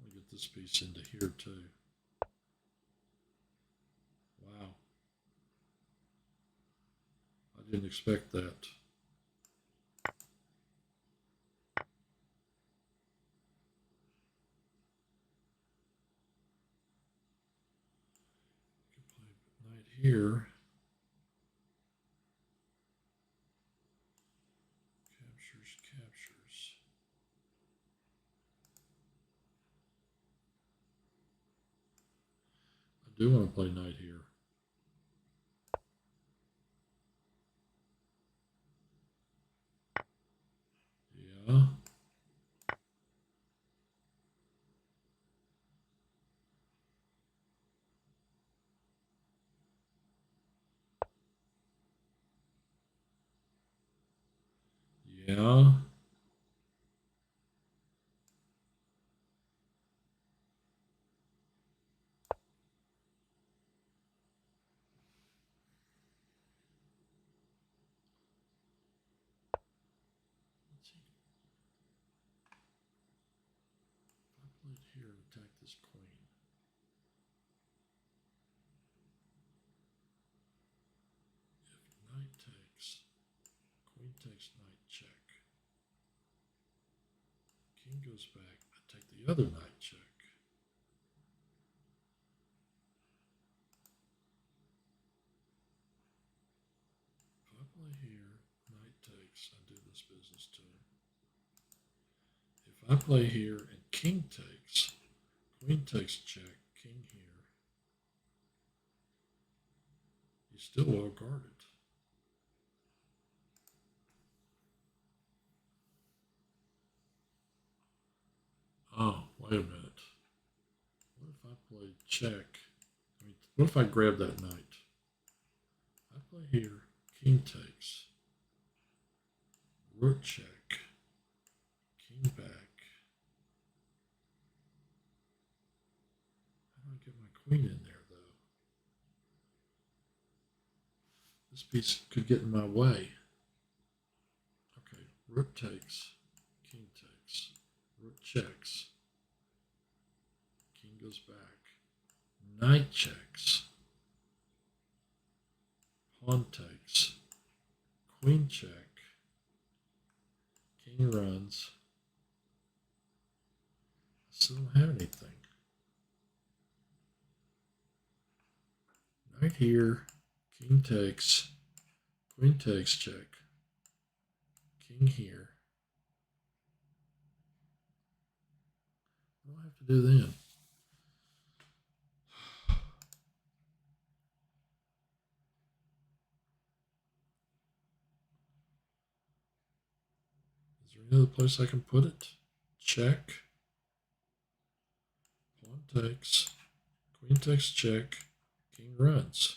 Let me get this piece into here too. Wow. I didn't expect that. Knight here. Captures. I do want to play knight here. Yeah. Yeah. If I played here and attack this queen. If knight takes, queen takes, knight check. King goes back. I take the other knight check. If I play here, knight takes, I do this business to him. If I play here and king takes, queen takes check, king here, he's still well guarded. Oh, wait a minute. What if I play check? I mean, what if I grab that knight? I play here, king takes, rook check, king back. How do I get my queen in there, though? This piece could get in my way. Okay, rook takes, king takes, rook checks, king goes back, knight checks, pawn takes, queen check, king runs. I still don't have anything. Knight here, king takes, queen takes check, king here. What do I have to do then? Is there any other place I can put it? Check. Pawn takes, queen takes check, king runs.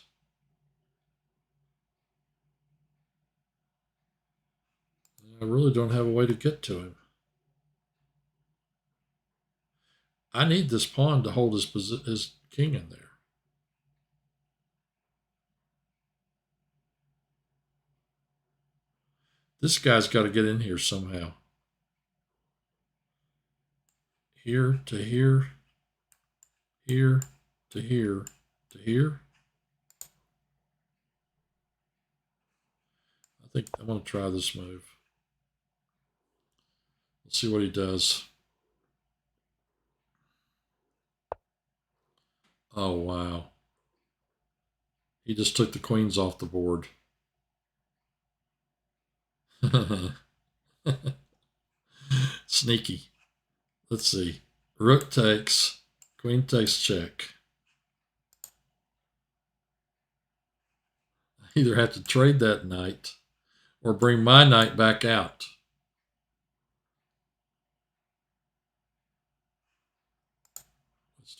I really don't have a way to get to him. I need this pawn to hold his king in there. This guy's got to get in here somehow. Here to here, here to here to here. I think I'm going to try this move. Let's see what he does. Oh, wow. He just took the queens off the board. Sneaky. Let's see. Rook takes, queen takes check. I either have to trade that knight or bring my knight back out.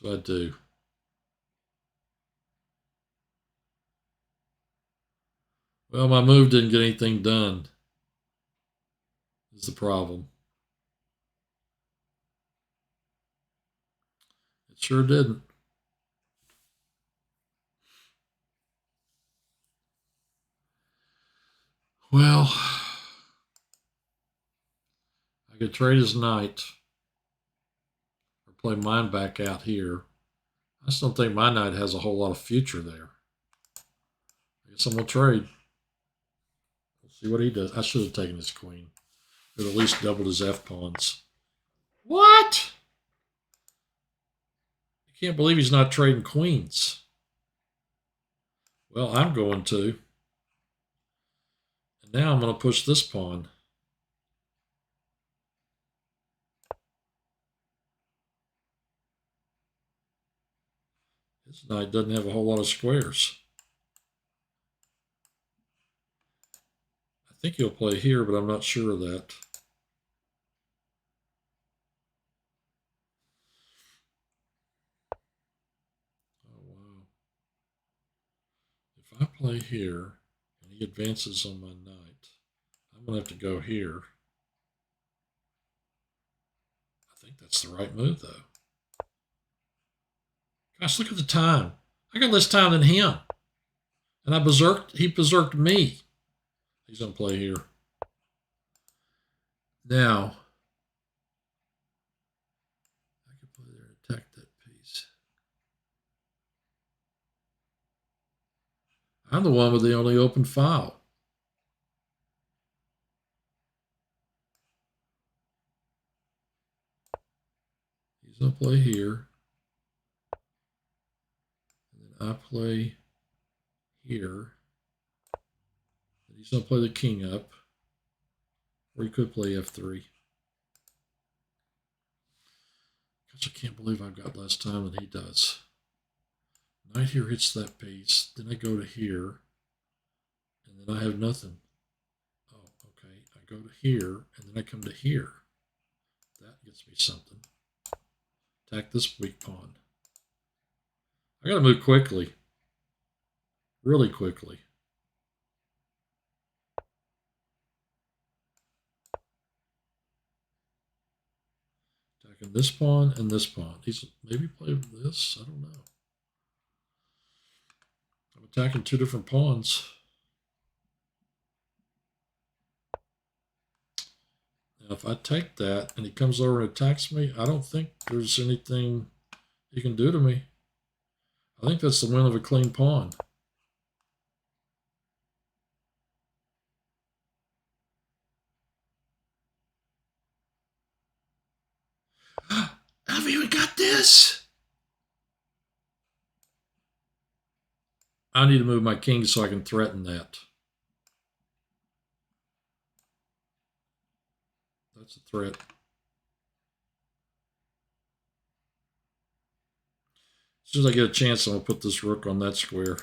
What do I do? Well, my move didn't get anything done, is the problem. It sure didn't. Well, I could trade his knight or play mine back out here. I just don't think my knight has a whole lot of future there. I guess I'm going to trade. We'll see what he does. I should have taken his queen. It at least doubled his F-pawns. What? I can't believe he's not trading queens. Well, I'm going to. And now I'm going to push this pawn. His knight doesn't have a whole lot of squares. I think he'll play here, but I'm not sure of that. Oh, wow. If I play here and he advances on my knight, I'm I'm going to have to go here. I think that's the right move, though. Gosh, look at the time. I got less time than him. And he berserked me. He's going to play here. Now, I can play there and attack that piece. I'm the one with the only open file. He's going to play here. And then I play here. And he's going to play the king up. Or he could play f3. Gosh, I can't believe I've got less time than he does. Knight here hits that piece. Then I go to here. And then I have nothing. Oh, okay. I go to here. And then I come to here. That gets me something. Attack this weak pawn. I got to move quickly. Really quickly. Attacking this pawn and this pawn. He's maybe played this. I don't know. I'm attacking two different pawns. Now, if I take that and he comes over and attacks me, I don't think there's anything he can do to me. I think that's the win of a clean pawn. I've even got this. I need to move my king so I can threaten that. That's a threat. As soon as I get a chance, I'm going to put this rook on that square.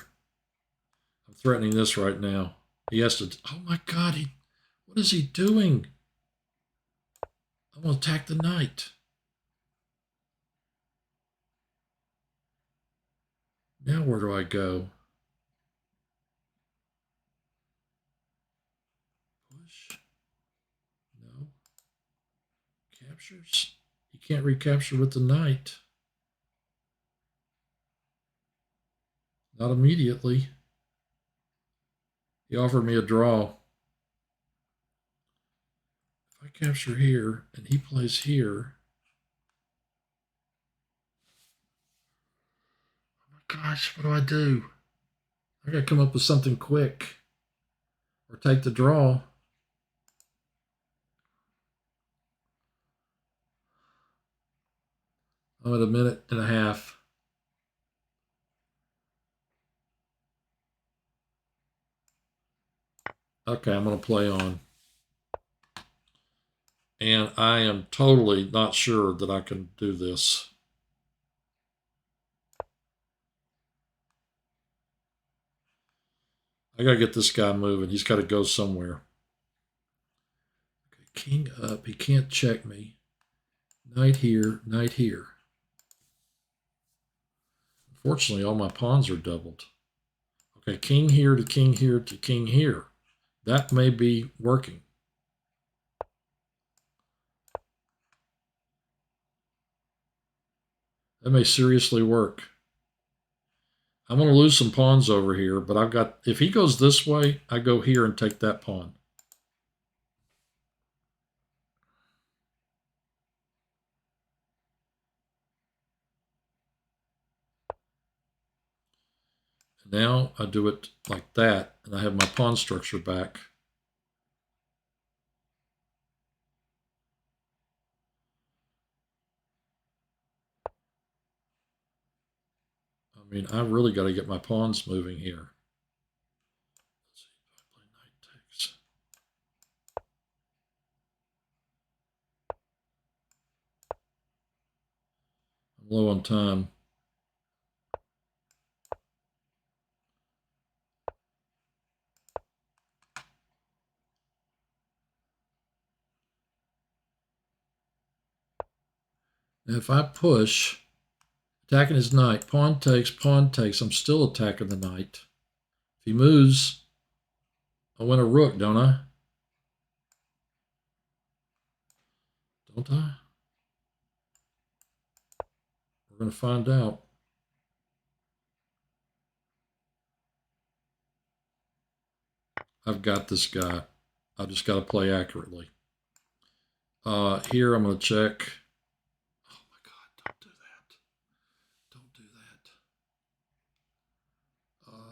I'm threatening this right now. He has to... Oh my God, what is he doing? I'm going to attack the knight. Now where do I go? Push. No. Captures. He can't recapture with the knight. Not immediately. He offered me a draw. If I capture here and he plays here. Oh my gosh, what do I do? I gotta come up with something quick. Or take the draw. I'm at a minute and a half. Okay, I'm going to play on. And I am totally not sure that I can do this. I got to get this guy moving. He's got to go somewhere. Okay, king up. He can't check me. Knight here, knight here. Unfortunately, all my pawns are doubled. Okay, king here to king here to king here. That may be working. That may seriously work. I'm going to lose some pawns over here, but I've got, if he goes this way, I go here and take that pawn. And now I do it like that, and I have my pawn structure back. I mean, I really got to get my pawns moving here. Let's see if I play knight takes. I'm low on time. Now if I push, attacking his knight, pawn takes, I'm still attacking the knight. If he moves, I win a rook, don't I? Don't I? We're going to find out. I've got this guy. I just got to play accurately. Here I'm going to check. Oh my God, don't do that. Don't do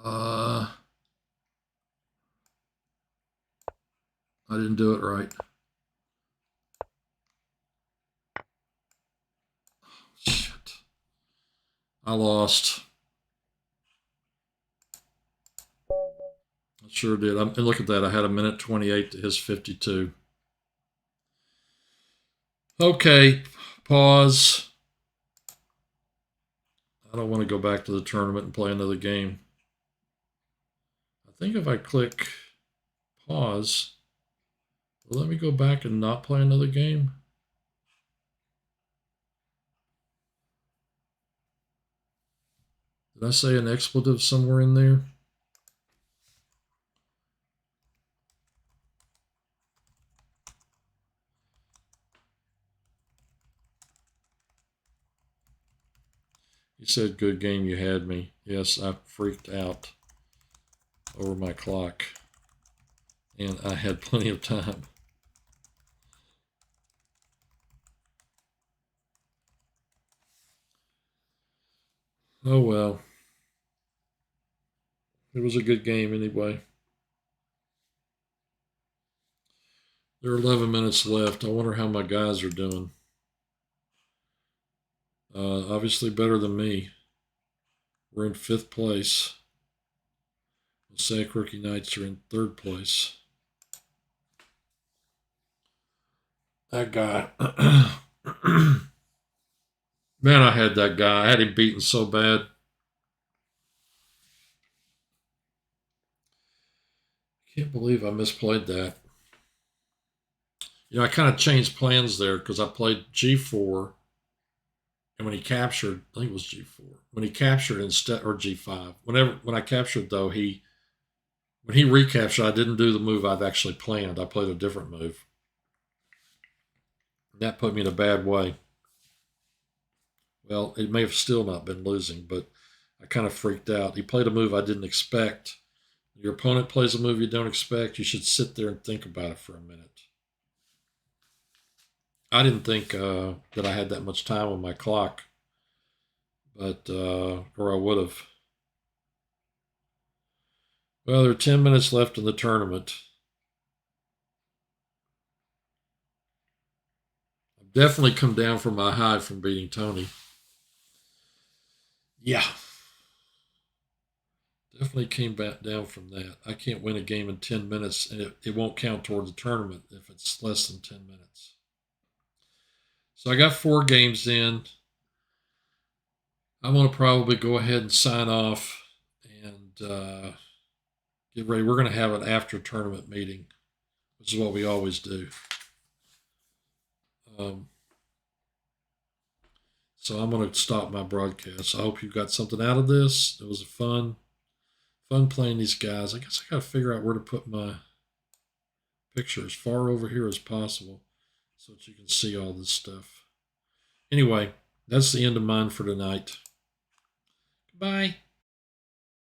that. I didn't do it right. Shit. I lost. I sure did. And look at that. I had a minute 28 to his 52. Okay, pause. I don't want to go back to the tournament and play another game. I think if I click pause, will let me go back and not play another game? Did I say an expletive somewhere in there? You said good game, you had me. Yes, I freaked out over my clock. And I had plenty of time. Oh well. It was a good game anyway. There are 11 minutes left. I wonder how my guys are doing. Obviously better than me. We're in 5th place. Mosaic Rookie Knights are in 3rd place. That guy. Man, I had that guy. I had him beaten so bad. Can't believe I misplayed that. You know, I kind of changed plans there because I played G4. And when he captured, I think it was G4. When he captured instead, or G5. When I captured though, when he recaptured, I didn't do the move I've actually planned. I played a different move. And that put me in a bad way. Well, it may have still not been losing, but I kind of freaked out. He played a move I didn't expect. Your opponent plays a move you don't expect. You should sit there and think about it for a minute. I didn't think that I had that much time on my clock, but or I would have. Well, there are 10 minutes left in the tournament. I've definitely come down from my high from beating Tony. Yeah. Definitely came back down from that. I can't win a game in 10 minutes, and it won't count toward the tournament if it's less than 10 minutes. So I got 4 games in. I'm going to probably go ahead and sign off and get ready. We're going to have an after tournament meeting, which is what we always do. So I'm going to stop my broadcast. I hope you got something out of this. It was fun playing these guys. I guess I got to figure out where to put my picture as far over here as possible so that you can see all this stuff. Anyway, that's the end of mine for tonight. Goodbye.